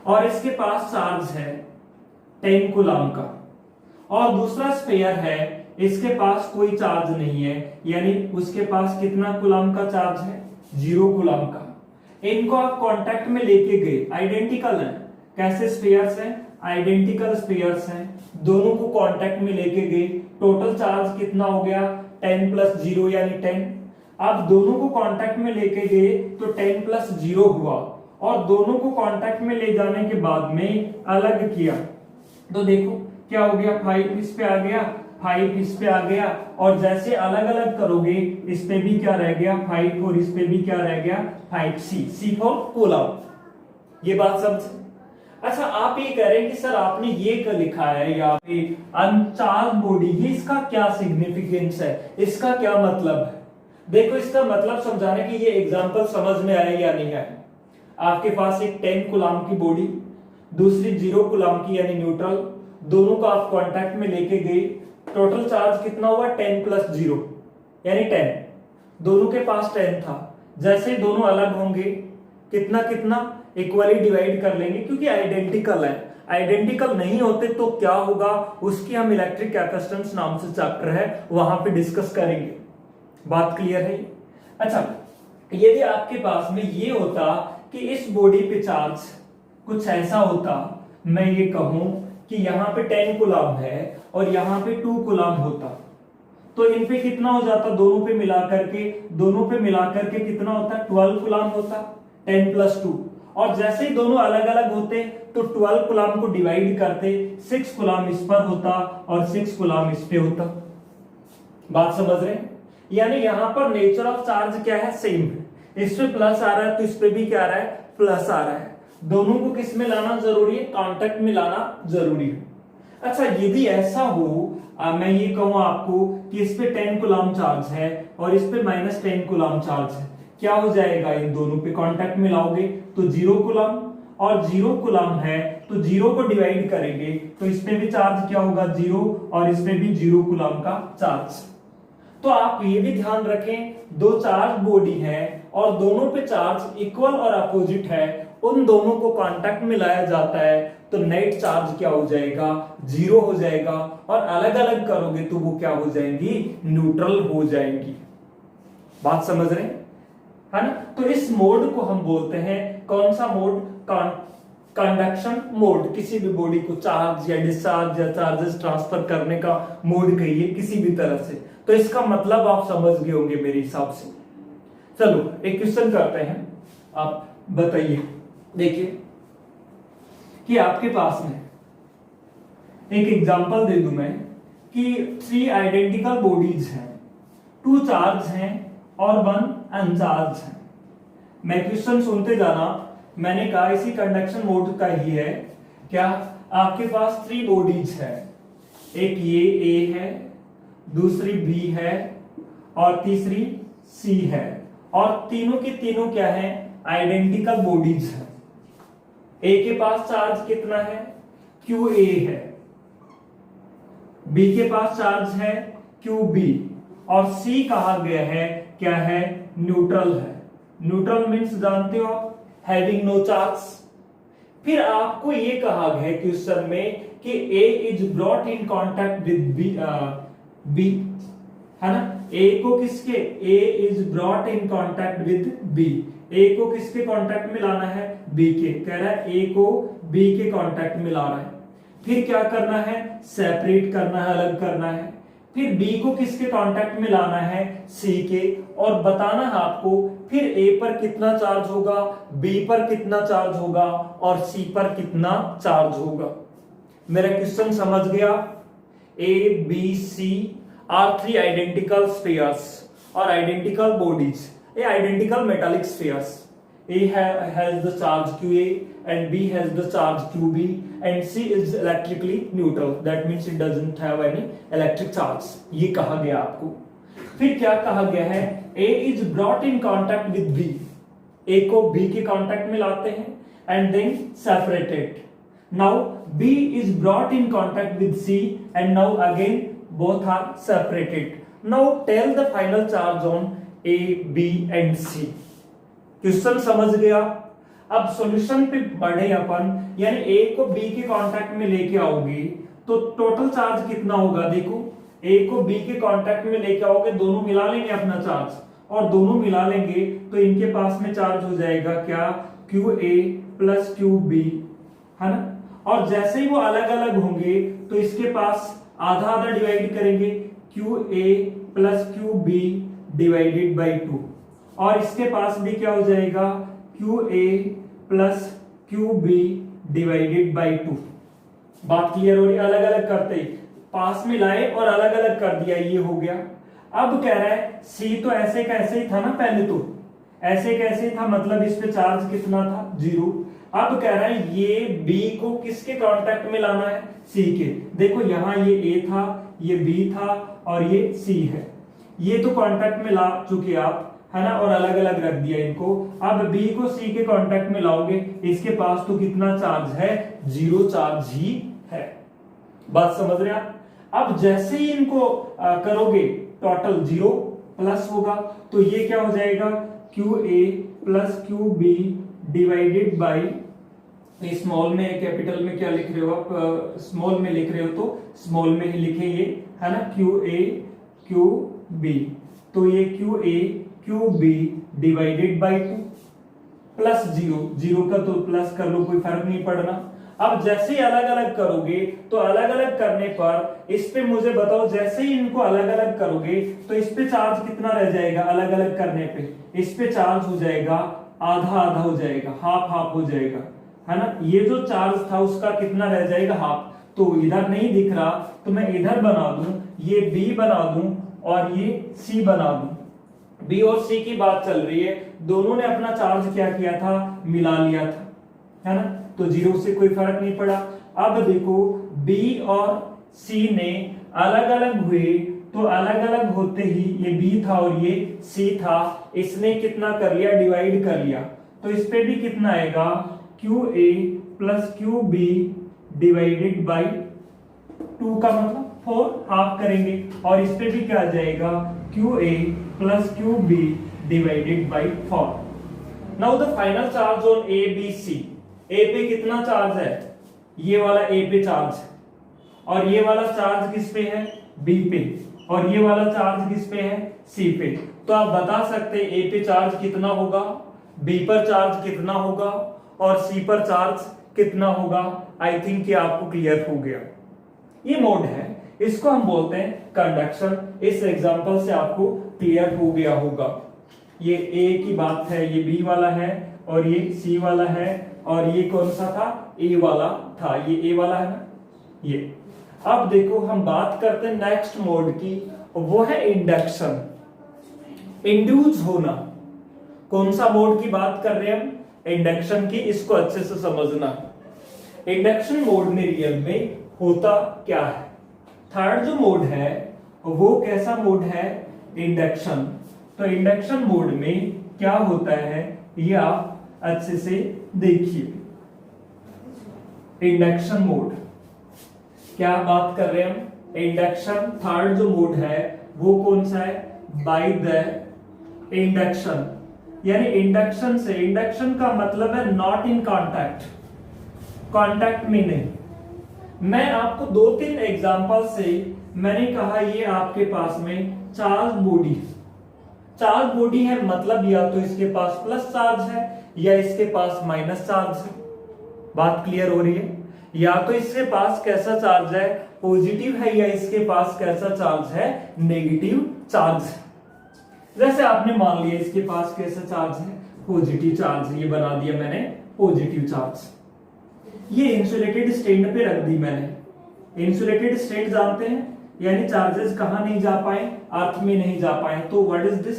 और इसके पास चार्ज है 10 कूलम का, और दूसरा स्फीयर है, इसके पास कोई चार्ज नहीं है, यानी उसके पास कितना कूलम का चार्ज है, 0 कूलम का। इनको आप कांटेक्ट में लेके गए, आइडेंटिकल हैं, कैसे स्फीयर्स हैं, आइडेंटिकल स्फीयर्स हैं, दोनों को कांटेक्ट में लेके गए, टोटल चार्ज कितना हो गया, 10 + 0 यानी 10। अब दोनों को कांटेक्ट में लेके गए तो 10 + 0 हुआ, और दोनों को कांटेक्ट में ले जाने के बाद में अलग किया तो देखो क्या हो गया, 5 इस पे आ गया, 5 इस पे आ गया, और जैसे अलग अलग करोगे इस पे भी क्या रह गया 5, और इस पे भी क्या रह गया 5C फॉर कूलम। ये बात समझे। अच्छा, आप ये कह रहे हैं कि सर आपने ये क्या लिखा है यहाँ पे अनचार्ज बॉडी, ये इसका क्या सिग्निफिकेंस है, इसका क्या मतलब है। देखो इसका मतलब समझाने की ये एग्जांपल समझ में आया या नहीं आया। आपके पास एक 10 कूलम की बॉडी, दूसरी 0 कूलम की यानी न्यूट्रल, दोनों को आप कांटेक्ट में लेके गए, टोटल चार्ज कितना हुआ 10 + 0 यानी 10, दोनों के पास 10 था। जैसे दोनों अलग होंगे कितना कितना इक्वली डिवाइड कर लेंगे, क्योंकि आइडेंटिकल है। आइडेंटिकल नहीं होते तो क्या होगा, उसकी हम इलेक्ट्रिक कैपेसिटेंस नाम से चैप्टर है, वहां पे डिस्कस करेंगे। बात क्लियर है। अच्छा, यदि आपके पास में ये होता कि इस बॉडी पे चार्ज कुछ ऐसा होता, मैं ये कहूं कि यहाँ पे 10 कूलम है और यहाँ पे 2 कूलम होता, तो इन पे कितना हो जाता, दोनों पे मिलाकर के कितना होता, 12 कूलम होता, 10 + 2। और जैसे ही दोनों अलग अलग होते तो 12 कूलम को डिवाइड करते, 6 कूलम इस पर होता और 6 कूलम इस पे होता। बात समझ रहे हैं। यानी यहाँ पर नेचर ऑफ चार्ज क्या है, सेम है। इस पे प्लस आ रहा है तो इस पे भी क्या आ रहा है, प्लस आ रहा है। दोनों को किस में लाना जरूरी है, कांटेक्ट में लाना जरूरी है। अच्छा, यदि ऐसा हो, मैं ये कहूं आपको कि इस पे 10 कूलम चार्ज है और इस पे -10 कूलम चार्ज है, क्या हो जाएगा, इन दोनों पे कांटेक्ट में लाओगे तो 0 कूलम, और 0 कूलम है तो 0 को डिवाइड करेंगे तो इसमें भी चार्ज क्या होगा 0 और इसमें भी 0 कूलम का चार्ज। तो आप ये भी ध्यान रखें, दो चार्ज बॉडी है और दोनों पे चार्ज इक्वल और अपोजिट है, उन दोनों को कांटेक्ट में लाया जाता है तो नेट चार्ज क्या हो जाएगा 0 हो जाएगा, और अलग अलग करोगे तो वो क्या हो जाएंगी न्यूट्रल हो जाएंगी। बात समझ रहे हैं, है ना। तो इस मोड को हम बोलते हैं कौन सा मोड, कंडक्शन मोड। किसी भी बॉडी को चार्ज या डिस्चार्ज या चार्जेस ट्रांसफर करने का मोड कहिए किसी भी तरह से। तो इसका मतलब आप समझ गए होंगे मेरे हिसाब से। चलो एक क्वेश्चन करते हैं, आप बताइए। देखिए कि आपके पास में एक एग्जांपल दे दूं मैं कि 3 आइडेंटिकल बॉडीज हैं, 2 चार्ज हैं और 1 अनचार्ज है। मैं क्वेश्चन सुनते जाना। मैंने कहा इसी कंडक्शन मोड का ही है। क्या आपके पास 3 बॉडीज है, एक ये A है, दूसरी B है और तीसरी C है, और तीनों के तीनों क्या है आइडेंटिकल बॉडीज है। A के पास चार्ज कितना है QA है, B के पास चार्ज है QB, और C कहा गया है क्या है न्यूट्रल है। न्यूट्रल मीन्स जानते हो हैविंग नो चार्ज। फिर आपको ये कहा गया है क्वेश्चन में कि A is brought in contact with B, है ना। A को किसके, A is brought in contact with B, A को किसके कांटेक्ट में लाना है B के, कह रहा है A को B के कांटेक्ट में ला रहा है। फिर क्या करना है सेपरेट करना है, अलग करना है। फिर B को किसके कांटेक्ट में लाना है C के, और बताना है आपको फिर A पर कितना चार्ज होगा, B पर कितना चार्ज होगा और C पर कितना चार्ज होगा। मेरा क्वेश्चन समझ गया। A B C are 3 identical spheres और identical bodies, A identical metallic spheres. A has the charge QA and B has the charge QB and C is electrically neutral. That means it doesn't have any electric charge. ये कहा गया आपको। फिर क्या कहा गया है A is brought in contact with B. A को B के कांटेक्ट में लाते हैं and then separated. Now B is brought in contact with C and now again both are separated. Now tell the final charge on A, B and C। Question समझ गया। अब solution पे बढ़े अपन, यानी A को B के contact में लेके आओगे तो टोटल चार्ज कितना होगा। देखो A को B के कांटेक्ट में लेके आओगे, दोनों मिला लेंगे अपना चार्ज, और दोनों मिला लेंगे तो इनके पास में चार्ज हो जाएगा क्या QA प्लस QB, है ना। और जैसे ही वो अलग अलग होंगे तो इसके पास आधा आधा डिवाइड करेंगे, QA plus QB divided by 2, और इसके पास भी क्या हो जाएगा QA plus QB divided by 2। बात क्लियर हो रही। अलग अलग करते ही पास में लाए और अलग अलग कर दिया, ये हो गया। अब कह रहा है C तो ऐसे कैसे ही था ना, पहले तो ऐसे कैसे था, मतलब इस पे चार्ज कितना था 0। अब कह रहा है ये B को किसके कांटेक्ट में लाना है C के। देखो यहाँ ये A था, ये B था और ये C है, ये तो कांटेक्ट में ला चुके आप, है ना, और अलग अलग रख दिया इनको। अब B को C के कांटेक्ट में लाओगे, इसके पास तो कितना चार्ज है 0 चार्ज ही है। बात समझ रहे आप। अब जैसे ही इनको करोगे टोटल 0 प्लस होगा तो ये क्या हो जाएगा QA plus QB divided by, small में कैपिटल में क्या लिख रहे हो आप, स्मॉल में लिख रहे हो तो स्मॉल में ही लिखे ये, है ना, QA QB, तो ये QA QB divided by 2 plus 0 का तो प्लस कर लो, कोई फर्क नहीं पड़ना। अब जैसे ही अलग अलग करोगे तो अलग अलग करने पर इस पे मुझे बताओ, जैसे ही इनको अलग अलग करोगे तो इस पे चार्ज कितना रह जाएगा, अलग अलग करने पे इस पे चार्ज हो जाएगा आधा आधा हो जाएगा, हाफ हाफ हो जाएगा, है ना। ये जो चार्ज था उसका कितना रह जाएगा हाफ, तो इधर नहीं दिख रहा तो मैं इधर बना दूं, ये B बना दूं और ये C बना दूं। B और C की बात चल रही है, दोनों ने अपना चार्ज क्या किया था, मिला लिया था, है ना, तो 0 से कोई फर्क नहीं पड़ा। अब देखो B और C ने अलग अलग हुए तो अलग अलग होते ही ये B था और ये C था, इसने कितना कर लिया डिवाइड कर लिया, तो इस पे भी कितना आएगा Q A plus Q B divided by 2 का मतलब 4 हाफ करेंगे और इस पे भी क्या आ जाएगा Q A plus Q B divided by 4। Now the final charge on A B C. A पे कितना चार्ज है, ये वाला ए पे चार्ज है, और ये वाला चार्ज किस पे है बी पे, और ये वाला चार्ज किस पे है सी पे। तो आप बता सकते हैं ए पे चार्ज कितना होगा, बी पर चार्ज कितना होगा और सी पर चार्ज कितना होगा। आई थिंक कि आपको क्लियर हो गया। ये मोड है, इसको हम बोलते हैं कंडक्शन। इस एग्जांपल से आपको क्लियर हो गया होगा। ये ए की बात है, ये बी वाला है और ये सी वाला है, और ये कौन सा था ए वाला था, ये ए वाला है ना ये। अब देखो हम बात करते हैं नेक्स्ट मोड की, वो है इंडक्शन, इंड्यूस होना। कौन सा मोड की बात कर रहे हैं हम, इंडक्शन की। इसको अच्छे से समझना। इंडक्शन मोड में रियल में होता क्या है। थर्ड जो मोड है वो कैसा मोड है, इंडक्शन। तो इंडक्शन मोड में क्या होता है ये आप अच्छे से देखिए। इंडक्शन मोड क्या बात कर रहे हैं हम, इंडक्शन। थर्ड जो मोड है वो कौन सा है, बाय द इंडक्शन। यानी इंडक्शन से, इंडक्शन का मतलब है नॉट इन कांटेक्ट, कांटेक्ट में नहीं। मैं आपको 2-3 एग्जांपल से मैंने कहा ये आपके पास में चार्ज बॉडी, चार्ज बॉडी है मतलब या तो इसके पास प्लस चार्ज है या इसके पास माइनस चार्ज है। बात क्लियर हो रही है। या तो इसके पास कैसा चार्ज है, पॉजिटिव है, या इसके पास कैसा चार्ज है, नेगेटिव चार्ज है। जैसे आपने मान लिया इसके पास कैसा चार्ज है, पॉजिटिव चार्ज, ये बना दिया मैंने पॉजिटिव चार्ज। ये इंसुलेटेड स्टैंड पे रख दी मैंने। इंसुलेटेड स्टैंड जानते हैं, यानी चार्जेस कहां नहीं जा पाए, अर्थ में नहीं जा पाए। तो what is this,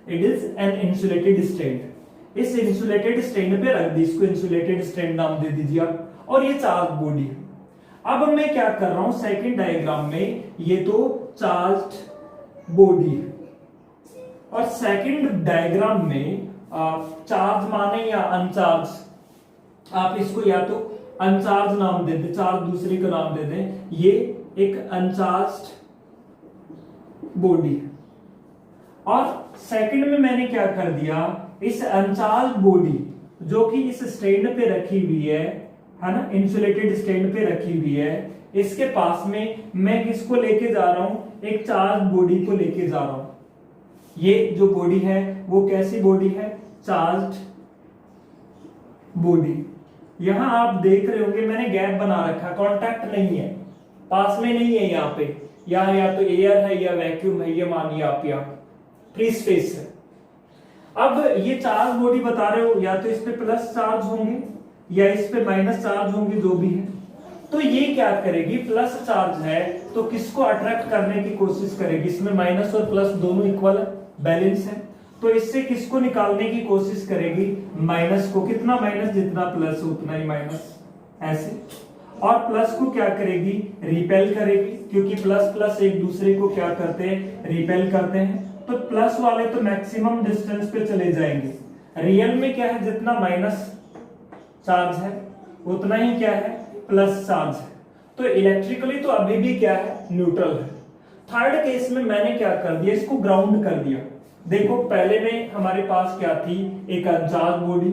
it is an insulated stand. इस इंसुलेटेड स्टैंड पे रख दी, इसको इंसुलेटेड स्टैंड नाम दे दीजिए आप। और ये चार्ज बॉडी है। अब मैं क्या कर रहा हूं, सेकंड डायग्राम में ये तो चार्ज बॉडी है, और सेकंड डायग्राम में चार्ज माने या अनचार्ज, आप इसको या तो अनचार्ज नाम दे दे, चार्ज दूसरे का नाम दे दें। ये एक अनचार्ज बॉडी है। और सेकंड में मैंने क्या कर दिया, इस अनचार्ज बॉडी जो कि इस स्टैंड पे रखी हुई है ना, इंसुलेटेड स्टैंड पे रखी हुई है, इसके पास में मैं किसको लेके जा रहा हूं, एक चार्ज बॉडी को लेके जा रहा हूं। ये जो बॉडी है वो कैसी बॉडी है, चार्ज बॉडी। यहां आप देख रहे होंगे मैंने गैप बना रखा, कांटेक्ट नहीं है, पास में नहीं है। यहाँ पे यहाँ या तो एयर है या वैक्यूम है, ये मानिए आप, या फ्री स्पेस है। अब ये चार्ज बॉडी बता रहे हो, या तो इस पे प्लस चार्ज होंगे या इस पे माइनस चार्ज होंगे, जो भी है। तो ये क्या करेगी, प्लस चार्ज है तो किसको अट्रैक्ट करने की कोशिश करेगी, इसमें माइनस और प्लस दोनों इक्वल बैलेंस है, तो इससे किसको निकालने की कोशिश करेगी, माइनस को। कितना माइनस, जितना प्लस उतना ही माइनस, ऐसे। और प्लस को क्या करेगी, रिपेल करेगी, क्योंकि प्लस प्लस एक दूसरे को क्या करते हैं, रिपेल करते हैं। तो प्लस वाले तो मैक्सिमम डिस्टेंस पे चले जाएंगे। रियल में क्या है, जितना माइनस चार्ज है उतना ही क्या है, प्लस चार्ज है। तो इलेक्ट्रिकली तो अभी भी क्या है, न्यूट्रल है। थर्ड केस में मैंने क्या कर दिया, इसको ग्राउंड कर दिया। देखो पहले में हमारे पास क्या थी, एक अनचार्ज बॉडी,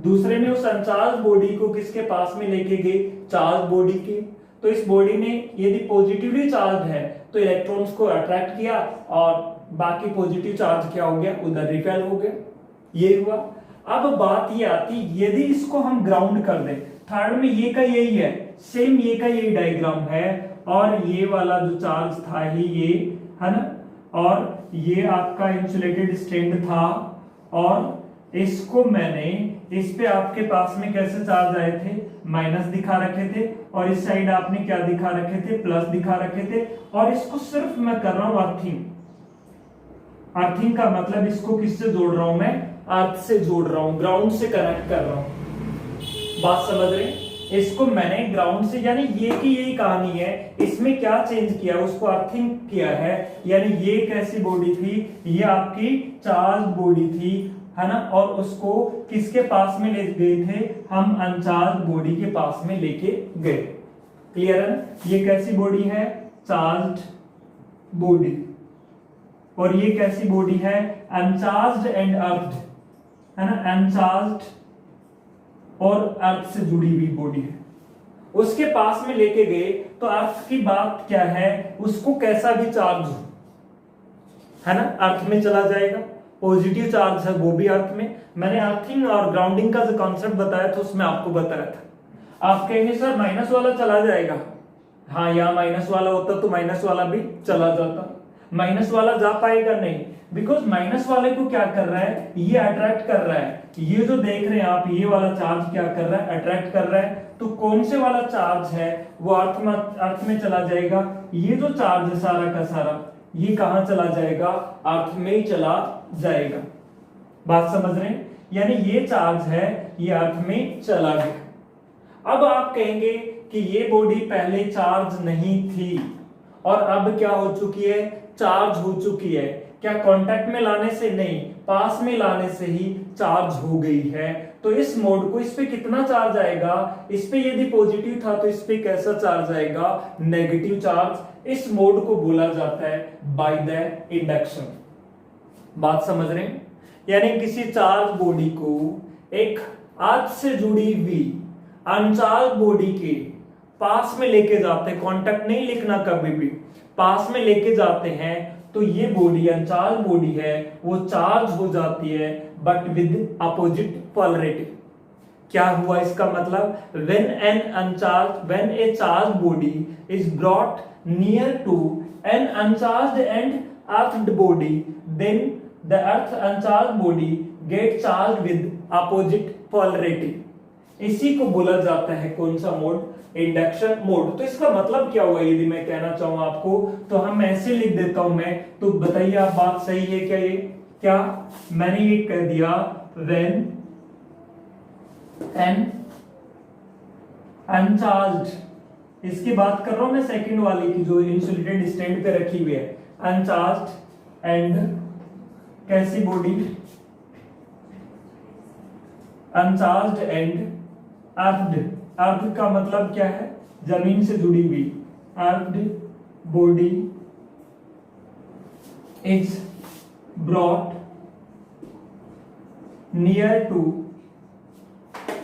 दूसरे में उस अनचार्ज बॉडी को किसके पास में लेके गए, चार्ज बॉडी के। तो इस बॉडी ने यदि पॉजिटिवली चार्ज है तो इलेक्ट्रॉन्स को अट्रैक्ट किया, और बाकी पॉजिटिव चार्ज क्या हो गया, उधर रिपेल हो गया। ये हुआ। अब बात ये आती, यदि इसको हम ग्राउंड कर दें, थर्ड में ये का यही है, सेम ये का यही डायग्राम है, और ये वाला जो चार्ज था ही ये है ना, और ये आपका इंसुलेटेड स्टैंड था, और इसको मैंने इस पे आपके पास में कैसे चार्ज आए थे, माइनस दिखा रखे थे, और इस साइड आपने क्या दिखा रखे थे, प्लस दिखा रखे थे। और इसको सिर्फ मैं कर रहा हूं अर्थिंग। अर्थिंग का मतलब इसको किससे जोड़ रहा हूं मैं, अर्थ से जोड़ रहा हूं, ग्राउंड से कनेक्ट कर रहा हूं। बात समझ रहे हैं? इसको मैंने ग्राउंड से, यानी ये की यही कहानी है, इसमें क्या चेंज किया, उसको अर्थिंग किया है। यानी ये कैसी बॉडी थी, ये आपकी चार्ज बॉडी थी, है ना, और उसको किसके पास में ले गए थे, हम अनचार्ज बॉडी के पास में लेके गए। क्लियर है ना, ये कैसी बॉडी है, चार्ज्ड बॉडी, और ये कैसी बॉडी है, अनचार्ज्ड एंड अर्थड, है ना, अनचार्ज्ड और अर्थ से जुड़ी हुई बॉडी है। उसके पास में लेके गए तो अर्थ की बात क्या है, उसको कैसा भी चार्ज हो, है ना, अर्थ में चला जाएगा। पॉजिटिव चार्ज है वो भी अर्थ में। मैंने अर्थिंग और ग्राउंडिंग का जो कॉन्सेप्ट बताया था उसमें आपको बताया था। आप कहेंगे सर माइनस वाला चला जाएगा, हाँ यहाँ माइनस वाला होता तो माइनस वाला भी चला जाता, माइनस वाला जा पाएगा नहीं, बिकॉज माइनस वाले को क्या कर रहा है, ये अट्रैक्ट कर रहा है। ये जो देख रहे हैं आप, ये वाला चार्ज क्या कर रहा है, अट्रैक्ट कर रहा है। तो कौन से वाला चार्ज है वो अर्थ में चला जाएगा। ये जो चार्ज है सारा का सारा, ये कहां चला जाएगा, अर्थ में ही चला जाएगा। बात समझ रहे हैं, यानी ये चार्ज है ये अर्थ में चला गया। अब आप कहेंगे कि ये बॉडी पहले चार्ज नहीं थी और अब क्या हो चुकी है, चार्ज हो चुकी है। क्या कांटेक्ट में लाने से नहीं, पास में लाने से ही चार्ज हो गई है। तो इस मोड को, इस पे कितना चार्ज आएगा, इस पे यदि पॉजिटिव था तो इस पे कैसा चार्ज आएगा, नेगेटिव चार्ज। इस मोड को बोला जाता है बाय द इंडक्शन। बात समझ रहे हैं, यानी किसी चार्ज बॉडी को एक अर्थ से जुड़ी हुई अनचार्ज बॉडी के पास में लेके जाते हैं, कांटेक्ट नहीं लिखना कभी भी, पास में लेके जाते हैं, तो ये बॉडी अनचार्ज बॉडी है, वो चार्ज हो जाती है बट विद अपोजिट पोलैरिटी। क्या हुआ इसका मतलब, when a charged body is brought near to an uncharged and earthed body, then the earth uncharged body get charged with opposite polarity। इसी को बोला जाता है कौन सा मोड, इंडक्शन मोड। तो इसका मतलब क्या हुआ, यदि मैं कहना चाहूं आपको, तो हम ऐसे लिख देता हूं मैं, तो बताइए आप बात सही है क्या, ये क्या मैंने ये कह दिया, when an uncharged, इसकी बात कर रहा हूं मैं सेकंड वाली की जो इंसुलेटेड स्टैंड पे रखी हुई है, अनचार्ज्ड एंड कैसी body, uncharged and earthed. Earth का मतलब क्या है, जमीन से जुड़ी हुई, earthed body is brought near to,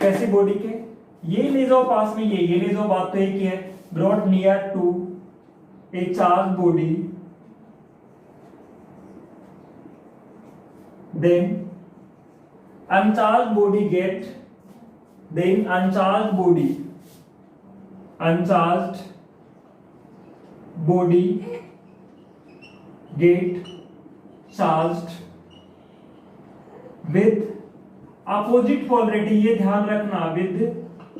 कैसी बॉडी के, ये ले जाओ पास में, ये ले जाओ, बात तो एक ही है, brought near to a charge body, then uncharged body get, then uncharged body get charged with opposite polarity। ये ध्यान रखना, with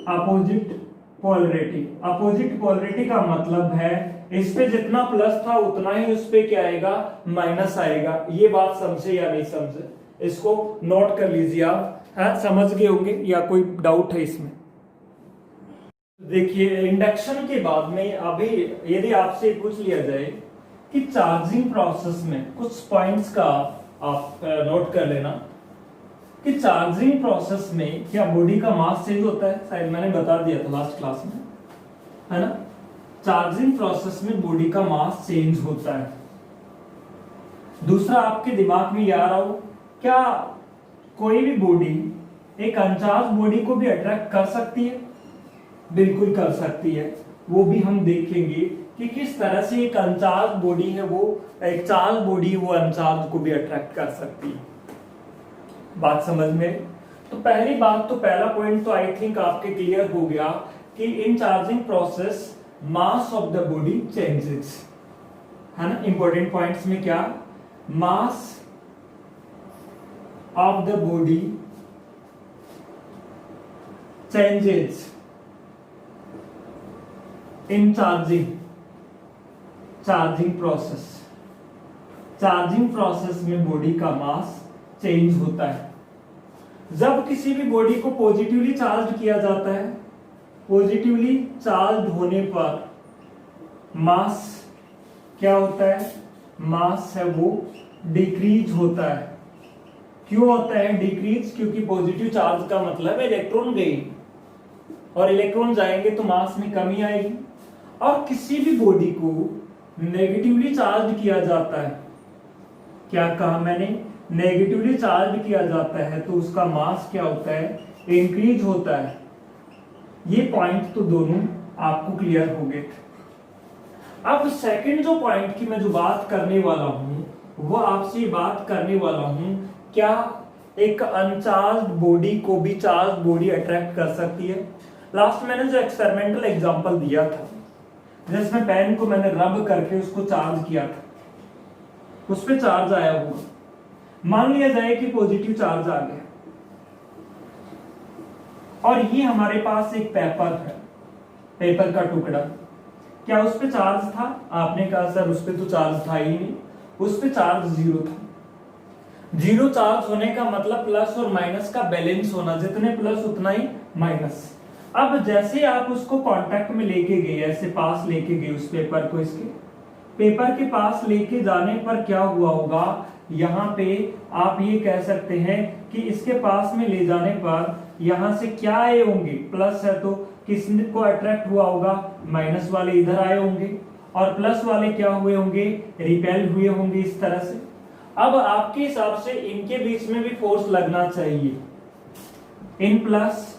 opposite polarity। Opposite polarity का मतलब है इस पे जितना प्लस था उतना ही उस पे क्या आएगा, माइनस आएगा। ये बात समझे या नहीं समझे, इसको नोट कर लीजिए आप, हाँ समझ गए होंगे या कोई डाउट है इसमें। देखिए इंडक्शन के बाद में अभी यदि आपसे पूछ लिया जाए कि चार्जिंग प्रोसेस में कुछ पॉइंट्स का आप नोट कर लेना कि चार्जिंग प्रोसेस में क्या बॉडी का मास चेंज होता है, शायद मैंने बता दिया था लास्ट क्लास में, है ना। चार्जिंग प्रोसेस में बॉडी का मास चेंज होता है। दूसरा आपके दिमाग में ये आ रहा हो, क्या कोई भी बॉडी एक अनचार्ज बॉडी को भी अट्रैक्ट कर सकती है, बिल्कुल कर सकती है। वो भी हम देखेंगे कि किस तरह से एक अनचार्ज बॉडी है वो एक चार्ज बॉडी वो अनचार्ज को भी अट्रैक्ट कर सकती है। बात समझ में, तो पहली बात तो पहला पॉइंट तो आई थिंक आपके क्लियर हो गया कि in charging process mass of the body changes, है ना। इंपॉर्टेंट पॉइंट्स में क्या, mass of the body changes in charging process। Charging process में बॉडी का मास चेंज होता है। जब किसी भी बॉडी को पॉजिटिवली चार्ज किया जाता है, पॉजिटिवली चार्ज होने पर मास क्या होता है, मास है वो डिक्रीज होता है। क्यों होता है डिक्रीज? क्योंकि पॉजिटिव चार्ज का मतलब इलेक्ट्रॉन गए, और इलेक्ट्रॉन जाएंगे तो मास में कमी आएगी। और किसी भी बॉडी को नेगेटिवली चार्ज किया जाता है, क्या कहा मैंने, नेगेटिवली चार्ज किया जाता है तो उसका मास क्या होता है, इंक्रीज होता है। ये पॉइंट तो दोनों आपको क्लियर हो गए थे। अब सेकंड जो पॉइंट की मैं जो बात करने वाला हूं, वो आपसे बात करने वाला हूं, क्या एक अनचार्ज्ड बॉडी को भी चार्ज बॉडी अट्रैक्ट कर सकती है? लास्ट मैंने जो एक्सपेरिमेंटल एग्जांपल दिया था, जिसमें पेन को मैंने रब करके उसको चार्ज किया था, उस पे चार्ज आया होगा। मान लिया जाए कि पॉजिटिव चार्ज आ गया, और ये हमारे पास एक पेपर है, पेपर का टुकड़ा, क्या उस पे चार्ज था? आपने कहा सर उस पे तो चार्ज था ही नहीं, उस पे चार्ज जीरो था। जीरो चार्ज होने का मतलब प्लस और माइनस का बैलेंस होना, जितने प्लस उतना ही माइनस। अब जैसे आप उसको कांटेक्ट में लेके गए, ऐसे पास लेके गए उस पेपर को, इसके पेपर के पास लेके जाने पर क्या हुआ होगा, यहाँ पे आप ये कह सकते हैं कि इसके पास में ले जाने पर यहाँ से क्या आए होंगे, प्लस है तो किसने को अट्रैक्ट हुआ होगा, माइनस वाले इधर आए होंगे, और प्लस वाले क्या हुए होंगे, रिपेल हुए होंगे इस तरह से। अब आपके हिसाब से इनके बीच में भी फोर्स लगना चाहिए, इन प्लस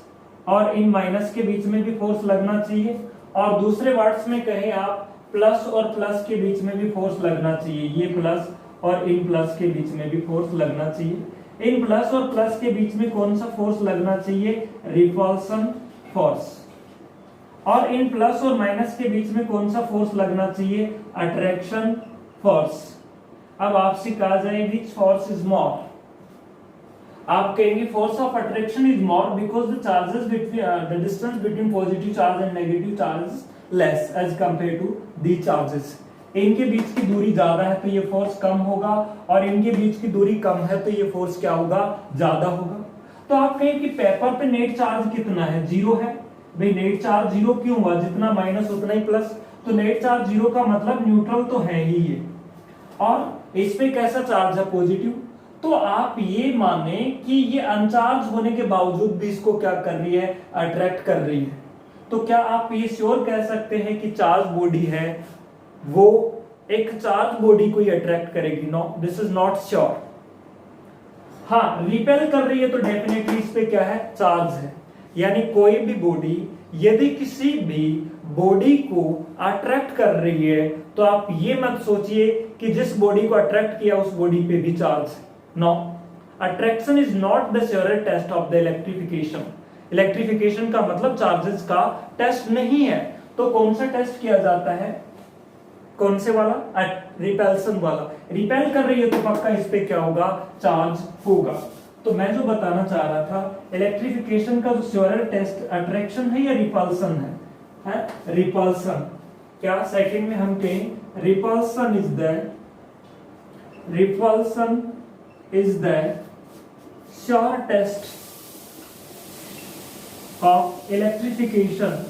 और इन माइनस के बीच में भी फोर्स लगना चाहिए, और दूसरे वर्ड्स में कहें आप, प्लस और प्लस के बीच में भी फोर्स लगना चाहिए, ये प्लस और इन प्लस के बीच में भी फोर्स लगना चाहिए। इन प्लस और प्लस के बीच में कौन सा फोर्स लगना चाहिए, रिपल्सन फोर्स। और इन प्लस और माइनस के बीच में कौन सा फोर्स लगना चाहिए, अट्रैक्शन फोर्स। अब आपसे कहा जाए विच फोर्स इज मोर, आप कहेंगे force of attraction is more because the charges between the distance between positive charge and negative charge less as compare to the charges. इनके बीच की दूरी ज्यादा है तो ये फोर्स कम होगा, और इनके बीच की दूरी कम है तो ये फोर्स क्या होगा, ज्यादा होगा। तो आप कहें कि पेपर पे नेट चार्ज कितना है, जीरो है। भाई नेट चार्ज जीरो क्यों हुआ, जितना माइनस उतना ही प्लस, तो नेट चार्ज जीरो का मतलब न्यूट्रल तो है ही ये, और इस पे कैसा चार्ज है, पॉजिटिव। तो आप ये माने कि ये अनचार्ज होने के बावजूद भी इसको क्या कर रही है, अट्रैक्ट कर रही है। तो क्या आप ये श्योर कह सकते हैं कि चार्ज बॉडी है वो एक चार्ज बॉडी को ही अट्रैक्ट करेगी? No, this is not sure. हाँ, रिपेल कर रही है तो डेफिनेटली इस पे क्या है, चार्ज है। यानी कोई भी बॉडी यदि किसी भी बॉडी को अट्रैक्ट कर रही है तो आप ये मत सोचिए कि जिस बॉडी को अट्रैक्ट किया उस बॉडी पे भी चार्ज है। No, attraction is not the sure test of the electrification. Electrification का मतलब चार्जेस का टेस्ट नहीं है। तो कौन सा टेस्ट किया जाता है, कौन से वाला, रिपेल्सन वाला। रिपेल कर रही है तो पक्का इस पे क्या होगा, चार्ज होगा। तो मैं जो बताना चाह रहा था, इलेक्ट्रिफिकेशन का जो श्योर टेस्ट अट्रैक्शन है या रिपल्सन है रिपल्सन। क्या सेकंड में हम कहें repulsion is the sure test of electrification.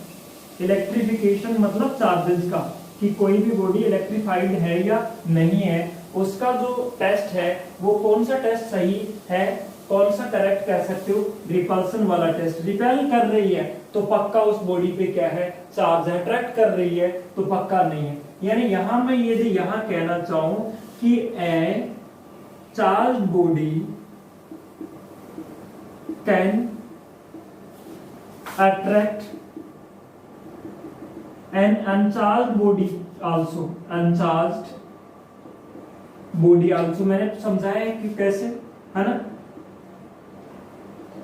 Electrification मतलब चार्जेस का, कि कोई भी बॉडी इलेक्ट्रिफाइड है या नहीं है, उसका जो टेस्ट है वो कौन सा टेस्ट सही है, कौन सा करेक्ट कह सकते हो, रिपल्सन वाला टेस्ट। रिपेल कर रही है तो पक्का उस बॉडी पे क्या है, चार्ज है। अट्रैक्ट कर रही है तो पक्का नहीं है। यानी यहां मैं यदि यहां कहना चाहूं कि ए charge body can attract an uncharged body also, uncharged body also, मैंने समझाया है कि कैसे, है ना।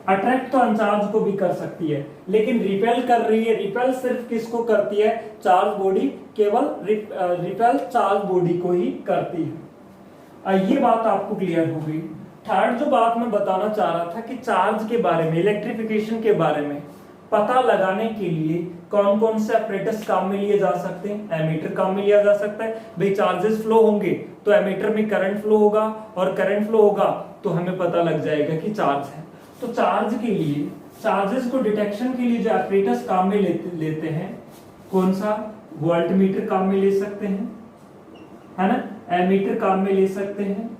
अट्रैक्ट तो अनचार्ज को भी कर सकती है, लेकिन रिपेल कर रही है। रिपेल सिर्फ किसको करती है, चार्ज बॉडी, केवल रिपेल चार्ज बॉडी को ही करती है। ये बात आपको क्लियर हो गई। थर्ड जो बात मैं बताना चाह रहा था कि चार्ज के बारे में, इलेक्ट्रिफिकेशन के बारे में पता लगाने के लिए कौन कौन से अपरेटस काम में लिए जा सकते हैं। एमीटर काम में लिया जा सकता है। भाई चार्जेस फ्लो होंगे तो एमीटर में करंट फ्लो होगा, और करंट फ्लो होगा तो हमें पता लग जाएगा कि चार्ज है। तो चार्ज के लिए, चार्जेस को डिटेक्शन के लिए जो अपरेटस काम में लेते हैं, कौन सा, वोल्टमीटर काम में ले सकते हैं, है ना, एमीटर काम में ले सकते हैं,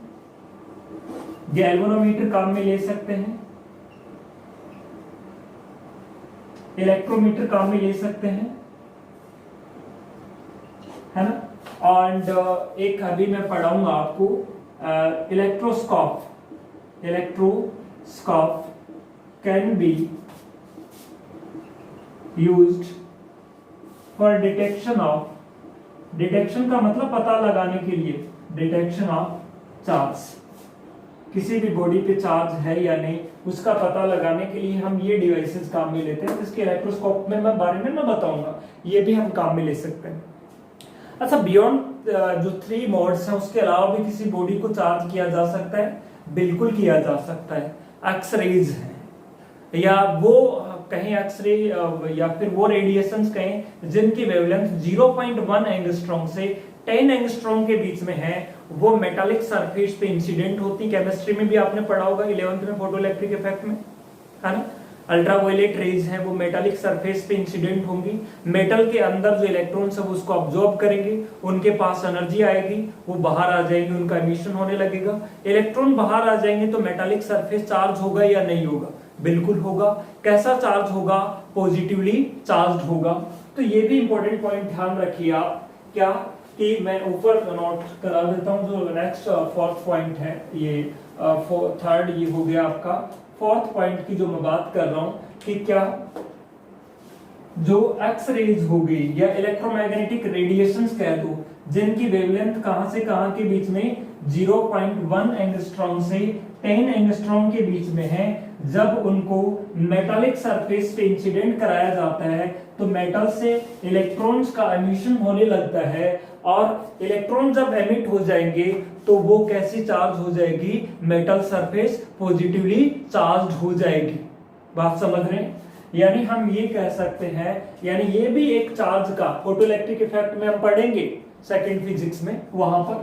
गैल्वेनोमीटर काम में ले सकते हैं, इलेक्ट्रोमीटर काम में ले सकते हैं, है ना। एंड एक अभी मैं पढ़ाऊंगा आपको electroscope can be used for detection of, detection का मतलब पता लगाने के लिए, डिटेक्शन ऑफ चार्ज, किसी भी बॉडी पे चार्ज है या नहीं उसका पता लगाने के लिए हम ये डिवाइसेस काम में लेते हैं, जिसके इलेक्ट्रोस्कोप में मैं बारे में मैं बताऊंगा, ये भी हम काम में ले सकते हैं। अच्छा, बियॉन्ड जो 3 मोड्स हैं उसके अलावा भी किसी बॉडी को चार्ज किया जा सकता है, बिल्कुल किया जा सकता है। एक्सरेज है या वो कहीं एक्सरे या फिर वो रेडिएशंस कहें जिनकी वेवलेंथ 0.1 एंगस्ट्रॉम से 10 एंगस्ट्रॉम के बीच में है, वो मेटालिक सरफेस पे इंसिडेंट होती। केमिस्ट्री में भी आपने पढ़ा होगा 11th में फोटोइलेक्ट्रिक इफेक्ट में, है ना। अल्ट्रावायलेट रेज है वो मेटालिक सरफेस पे इंसिडेंट होंगी, मेटल के अंदर जो इलेक्ट्रॉन्स है वो उसको ऑब्जॉर्ब करेंगे, उनके पास एनर्जी आएगी, वो बाहर आ जाएंगे, उनका एमिशन होने लगेगा। इलेक्ट्रॉन बाहर आ जाएंगे तो मेटालिक सरफेस चार्ज होगा या नहीं होगा? बिल्कुल होगा। कैसा चार्ज होगा? पॉजिटिवली चार्ज होगा। तो ये भी इंपॉर्टेंट पॉइंट ध्यान रखिए आप, क्या कि मैं ऊपर नोट करा देता हूं। जो नेक्स्ट 4th पॉइंट है, ये 3rd ये हो गया आपका। 4th पॉइंट की जो मैं बात कर रहा हूं कि क्या जो एक्स रेज हो गई या इलेक्ट्रोमैग्नेटिक रेडिएशंस कह दो, जिनकी वेवलेंथ कहां से कहां के बीच में 0.1 एंगस्ट्रॉम से 10 एंगस्ट्रॉम के बीच में है, जब उनको मेटालिक सरफेस पे इंसिडेंट कराया जाता है तो मेटल से इलेक्ट्रॉन्स का एमिशन होने लगता है, और इलेक्ट्रॉन जब एमिट हो जाएंगे तो वो कैसी चार्ज हो जाएगी? मेटल सरफेस पॉजिटिवली चार्ज हो जाएगी। बात समझ रहे हैं? यानी हम ये कह सकते हैं, यानी ये भी एक चार्ज का फोटोइलेक्ट्रिक इफेक्ट में हम पढ़ेंगे 2nd फिजिक्स में, वहां पर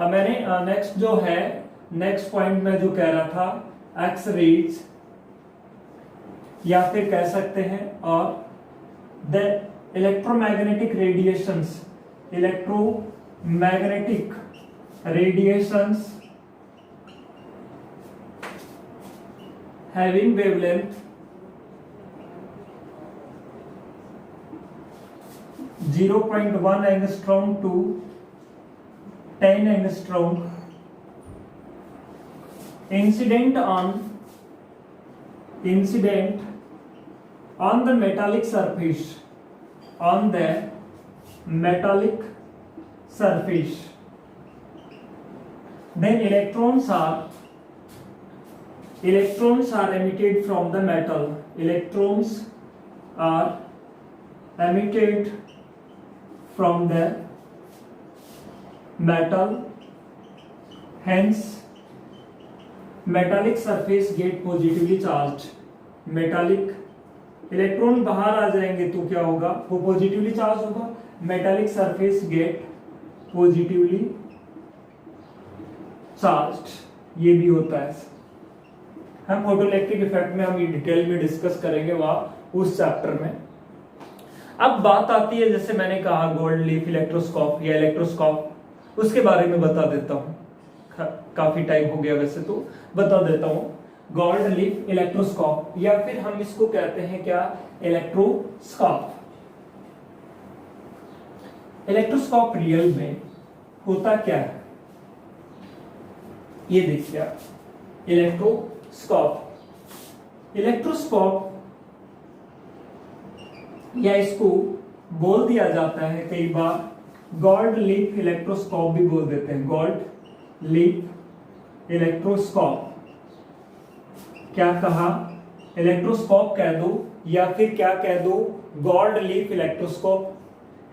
मैंने नेक्स्ट जो है, नेक्स्ट पॉइंट में जो कह रहा था एक्स रेज, या फिर कह सकते हैं और the electromagnetic radiations, electromagnetic radiations having wavelength 0.1 angstrom to 10 angstrom incident on the metallic surface, on the metallic surface, then electrons are emitted from the metal, electrons are emitted from the metal, hence metallic surface get positively charge. Metallic electron बाहर आ जाएंगे तो क्या होगा? वो positively charge होगा। Metallic surface get positively charge, ये भी होता है। हम फोटोइलेक्ट्रिक इफेक्ट में हम डिटेल में डिस्कस करेंगे वहां उस चैप्टर में। अब बात आती है, जैसे मैंने कहा गोल्ड लीफ इलेक्ट्रोस्कोप या इलेक्ट्रोस्कोप, उसके बारे में बता देता हूं। काफी टाइम हो गया वैसे तो बता देता हूं। गोल्ड लीफ इलेक्ट्रोस्कोप, या फिर हम इसको कहते हैं क्या? इलेक्ट्रोस्कोप। इलेक्ट्रोस्कोप रियल में होता क्या है? ये देखिए आप, इलेक्ट्रोस्कोप या इसको बोल दिया जाता है कई बार गोल्ड लीफ इलेक्ट्रोस्कोप भी बोल देते हैं। गोल्ड लीफ इलेक्ट्रोस्कोप, क्या कहा? इलेक्ट्रोस्कोप कह दो या फिर क्या कह दो? Gold leaf electroscope.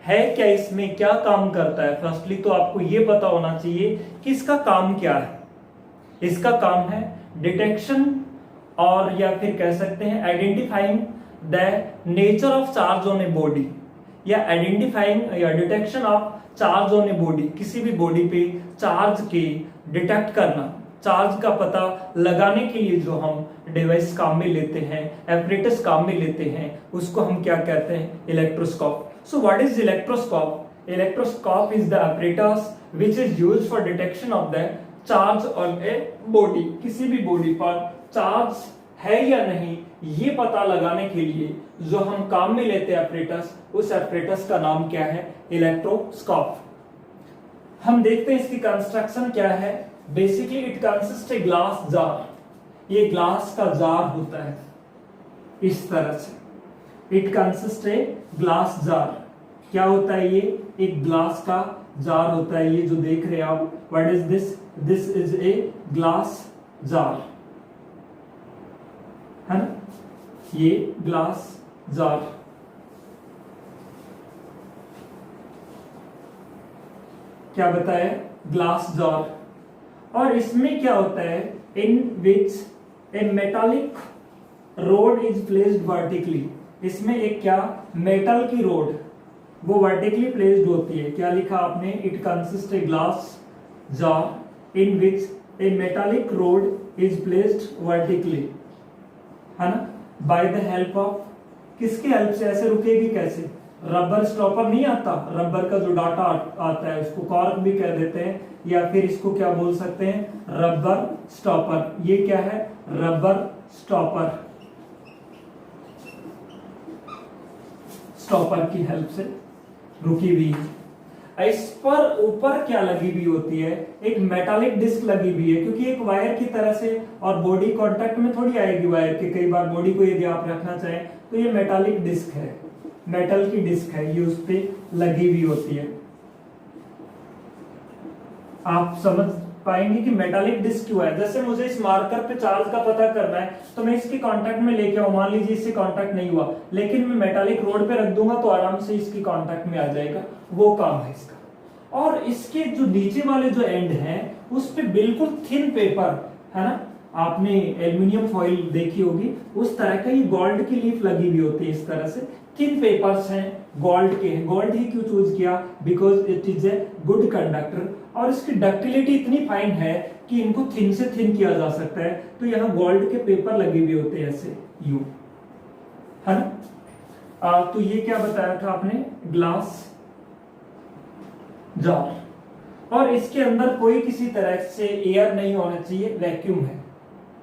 है क्या इसमें? क्या काम करता है? फर्स्टली तो आपको यह पता होना चाहिए कि इसका काम क्या है। इसका काम है डिटेक्शन, और या फिर कह सकते हैं identifying the nature of charge on a body, या आइडेंटिफाइंग या detection of charge on a body. किसी भी बॉडी पे चार्ज के डिटेक्ट करना, चार्ज का पता लगाने के लिए जो हम डिवाइस काम में लेते हैं, एपरेटस काम में लेते हैं, उसको हम क्या कहते हैं? Electroscope. So what is electroscope? Electroscope is the apparatus which is used for detection of the charge on a body, किसी भी बॉडी पर चार्ज है या नहीं ये पता लगाने के लिए जो हम काम में लेते हैं एपरेटस, उस एपरेटस का नाम क्या है? इलेक्ट्रोस्कोप। हम देखते हैं इसकी कंस्ट्रक्शन क्या है। Basically it consist A glass jar, ये ग्लास का जार होता है इस तरह से। It consist A glass jar, क्या होता है ये? एक ग्लास का जार होता है। ये जो देख रहे हैं आप, what is this? This is a glass jar, है ना, ये ग्लास जार। क्या बताया? Glass jar. और इसमें क्या होता है? In which a metallic rod is placed vertically, इसमें एक क्या मेटल की रोड वो वर्टिकली प्लेस्ड होती है। क्या लिखा आपने? It consist A glass jar in which a metallic rod is placed vertically, है ना, बाय द हेल्प ऑफ, किसके हेल्प से? ऐसे रुकेगी कैसे? रबर स्टॉपर नहीं आता, रबर का जो डाटा आता है उसको कॉर्क भी कह देते हैं, या फिर इसको क्या बोल सकते हैं? Rubber stopper. ये क्या है? Rubber stopper. स्टॉपर की हेल्प से रुकी हुई है। इस पर ऊपर क्या लगी हुई होती है? एक मेटालिक डिस्क लगी हुई है, क्योंकि एक वायर की तरह से, और बॉडी कांटेक्ट में थोड़ी आएगी वायर के। कई बार बॉडी को यदि आप रखना चाहें तो ये मेटालिक डिस्क है, मेटल की डिस्क है, ये उस पे लगी हुई होती है। आप समझ पाएंगे कि मेटालिक डिस्क क्यों है। जैसे मुझे इस मार्कर पे चार्ज का पता करना है तो मैं इसके कांटेक्ट में लेके आऊं, मान लीजिए इससे कांटेक्ट नहीं हुआ, लेकिन मैं मेटालिक रोड पे रख दूंगा तो आराम से इसकी कांटेक्ट में आ जाएगा, वो काम है इसका। और इसके जो नीचे वाले जो एंड हैं उस पे बिल्कुल थिन पेपर, है ना, आपने एल्युमिनियम फॉइल देखी होगी, उस तरह का ये गोल्ड की लीफ लगी हुई होती है इस तरह से। थिन पेपर्स हैं, गोल्ड के हैं। गोल्ड ही क्यों चूज किया? Because it is a good conductor, और इसकी डक्टिलिटी इतनी फाइन है कि इनको थिन से थिन किया जा सकता है। तो यहाँ गोल्ड के पेपर लगे हुए होते हैं ऐसे, यू, है ना। तो ये क्या बताया था आपने? Glass jar. और इसके अंदर कोई किसी तरह से एयर नहीं होना चाहिए, वैक्यूम है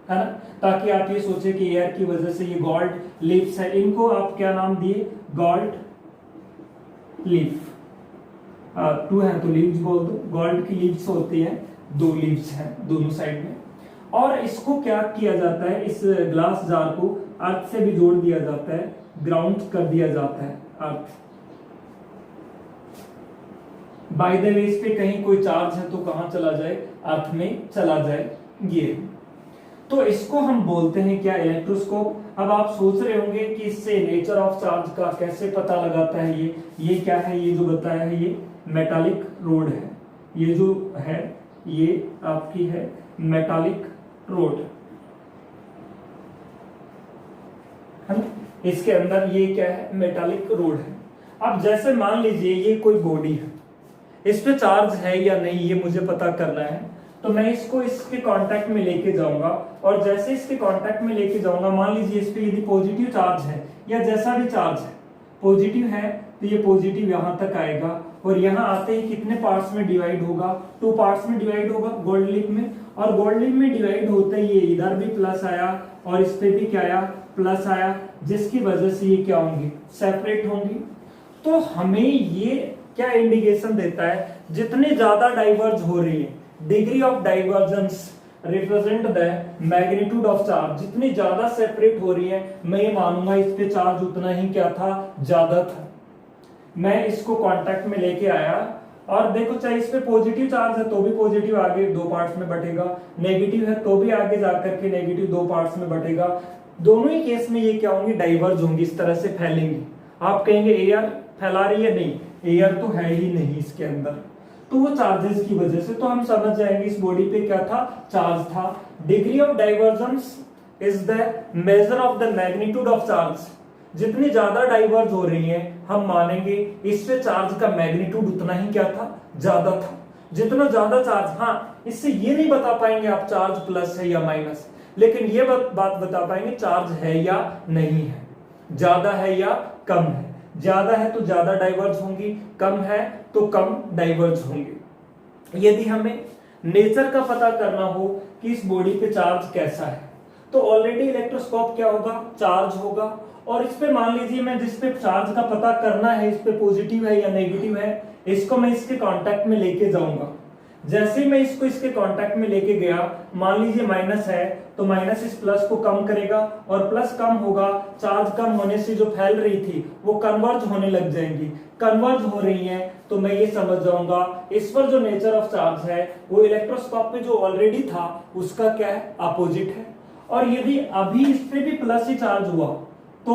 ना, ताकि आप ये सोचे कि एयर की वजह से ये गोल्ड लीव्स है। इनको आप क्या नाम दिए? Gold leaf. टू है तो लीव्स बोल दो। गोल्ड की लीव्स होती है, दो लीव्स हैं दोनों साइड में। और इसको क्या किया जाता है? इस ग्लास जार को अर्थ से भी जोड़ दिया जाता है, ग्राउंड कर दिया जाता है अर्थ। बाय द वे इस पे कहीं कोई चार्ज है तो कहां चला जाए? अर्थ में चला जाए। ये तो इसको हम बोलते हैं क्या? इलेक्ट्रोस्कोप। अब आप सोच रहे होंगे कि इससे नेचर ऑफ चार्ज का कैसे पता लगाता है ये क्या है? ये जो बताया है ये मेटालिक रोड है। ये जो है ये आपकी है मेटालिक रोड, है ना। इसके अंदर ये क्या है? मेटालिक रोड है। अब जैसे मान लीजिए ये कोई बॉडी है, इस पे चार्ज है या नहीं ये मुझे पता करना है, तो मैं इसको इसके कांटेक्ट में लेके जाऊंगा, और जैसे इसके कांटेक्ट में लेके जाऊंगा, मान लीजिए इस पे यदि पॉजिटिव चार्ज है या जैसा भी चार्ज है, पॉजिटिव है तो ये पॉजिटिव यहां तक आएगा, और यहाँ आते ही कितने पार्ट्स में डिवाइड होगा? 2 पार्ट्स में डिवाइड होगा गोल्ड लीफ में। और गोल्ड लीफ में डिवाइड होते ही ये इधर भी प्लस आया और इस पे भी क्या आया? प्लस आया, जिसकी वजह से ये क्या होंगी? सेपरेट होंगी। तो हमें ये क्या इंडिकेशन देता है? जितने ज्यादा डाइवर्ज हो रही है, degree of divergence represent the magnitude of charge. जितनी ज्यादा सेपरेट हो रही है, मैं ये मानूंगा इस पे चार्ज उतना ही क्या था? ज्यादा था। मैं इसको कांटेक्ट में लेके आया, और देखो चाहे इस पे पॉजिटिव चार्ज है तो भी पॉजिटिव आगे 2 पार्ट्स में बटेगा, नेगेटिव है तो भी आगे जाकर के नेगेटिव 2 पार्ट्स में बटेगा। दोनों ही केस में ये क्या होंगी? डाइवर्ज होंगी, इस तरह से फैलेंगी। आप कहेंगे एयर फैला रही है, नहीं, एयर तो है ही नहीं इसके अंदर, तो वो चार्जेस की वजह से। तो हम समझ जाएंगे इस बॉडी पे क्या था? चार्ज था। Degree of divergence is the measure of the magnitude of charge. जितनी ज्यादा डाइवर्ज हो रही है, हम मानेंगे इससे चार्ज का मैग्नीट्यूड उतना ही क्या था? ज्यादा था। जितना ज्यादा चार्ज, हाँ, इससे ये नहीं बता पाएंगे आप चार्ज प्लस है या माइनस, लेकिन ये बात बता पाएंगे चार्ज है या नहीं है, ज्यादा है या कम है। ज्यादा है तो ज्यादा डाइवर्ज होंगी, कम है तो कम डाइवर्ज होंगे। यदि हमें नेचर का पता करना हो कि इस बॉडी पे चार्ज कैसा है, तो ऑलरेडी इलेक्ट्रोस्कोप क्या होगा, चार्ज होगा। और इस पे मान लीजिए मैं जिस पे चार्ज का पता करना है, इस पे पॉजिटिव है या नेगेटिव है, इसको मैं इसके कांटेक्ट में लेके जाऊंगा। जैसे ही मैं इसको इसके कांटेक्ट में लेके गया, मान लीजिए माइनस है, तो माइनस इस प्लस को कम करेगा और प्लस कम होगा, चार्ज कम होने से जो फैल रही थी वो कन्वर्ज होने लग जाएंगी। कन्वर्ज हो रही हैं तो मैं ये समझ जाऊंगा इस पर जो नेचर ऑफ चार्ज है वो इलेक्ट्रोस्कोप पे जो ऑलरेडी था उसका क्या है, अपोजिट है। और यदि अभी इस पे भी प्लस ही चार्ज हुआ तो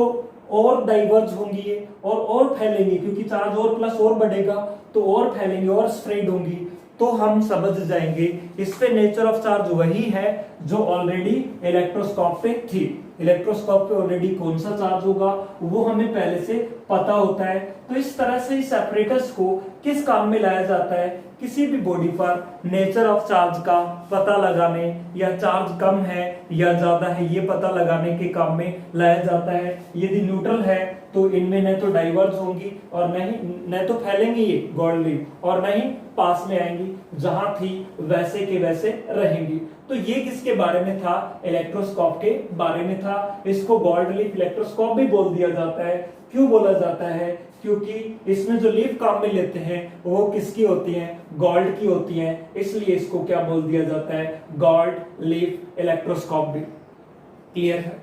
और डाइवर्ज होंगी ये और फैलेंगी, क्योंकि चार्ज और प्लस और बढ़ेगा तो और फैलेंगे और स्प्रेड होंगी। तो हम समझ जाएंगे इस पे नेचर ऑफ चार्ज वही है जो ऑलरेडी इलेक्ट्रोस्कोप पे थी। इलेक्ट्रोस्कोप पे ऑलरेडी कौन सा चार्ज होगा वो हमें पहले से पता होता है। तो इस तरह से इस सेपरेटर्स को किस काम में लाया जाता है, किसी भी बॉडी पर नेचर ऑफ चार्ज का पता लगाने या चार्ज कम है या ज्यादा है ये पता लगाने के काम में लाया जाता है। यदि न्यूट्रल है तो इनमें न तो डाइवर्ज होंगी और न तो फैलेंगी ये गॉडली और न ही पास में आएंगी, जहां थी वैसे के वैसे रहेंगी। तो ये किसके बारे में था, इलेक्ट्रोस्कोप के बारे में था। इसको गोल्ड लीफ इलेक्ट्रोस्कोप भी बोल दिया जाता है। क्यों बोला जाता है, क्योंकि इसमें जो लीफ काम में लेते हैं वो किसकी होती हैं, गोल्ड की होती हैं, इसलिए इसको क्या बोल दिया जाता है, गोल्ड लीफ इलेक्ट्रोस्कोप भी। क्लियर है।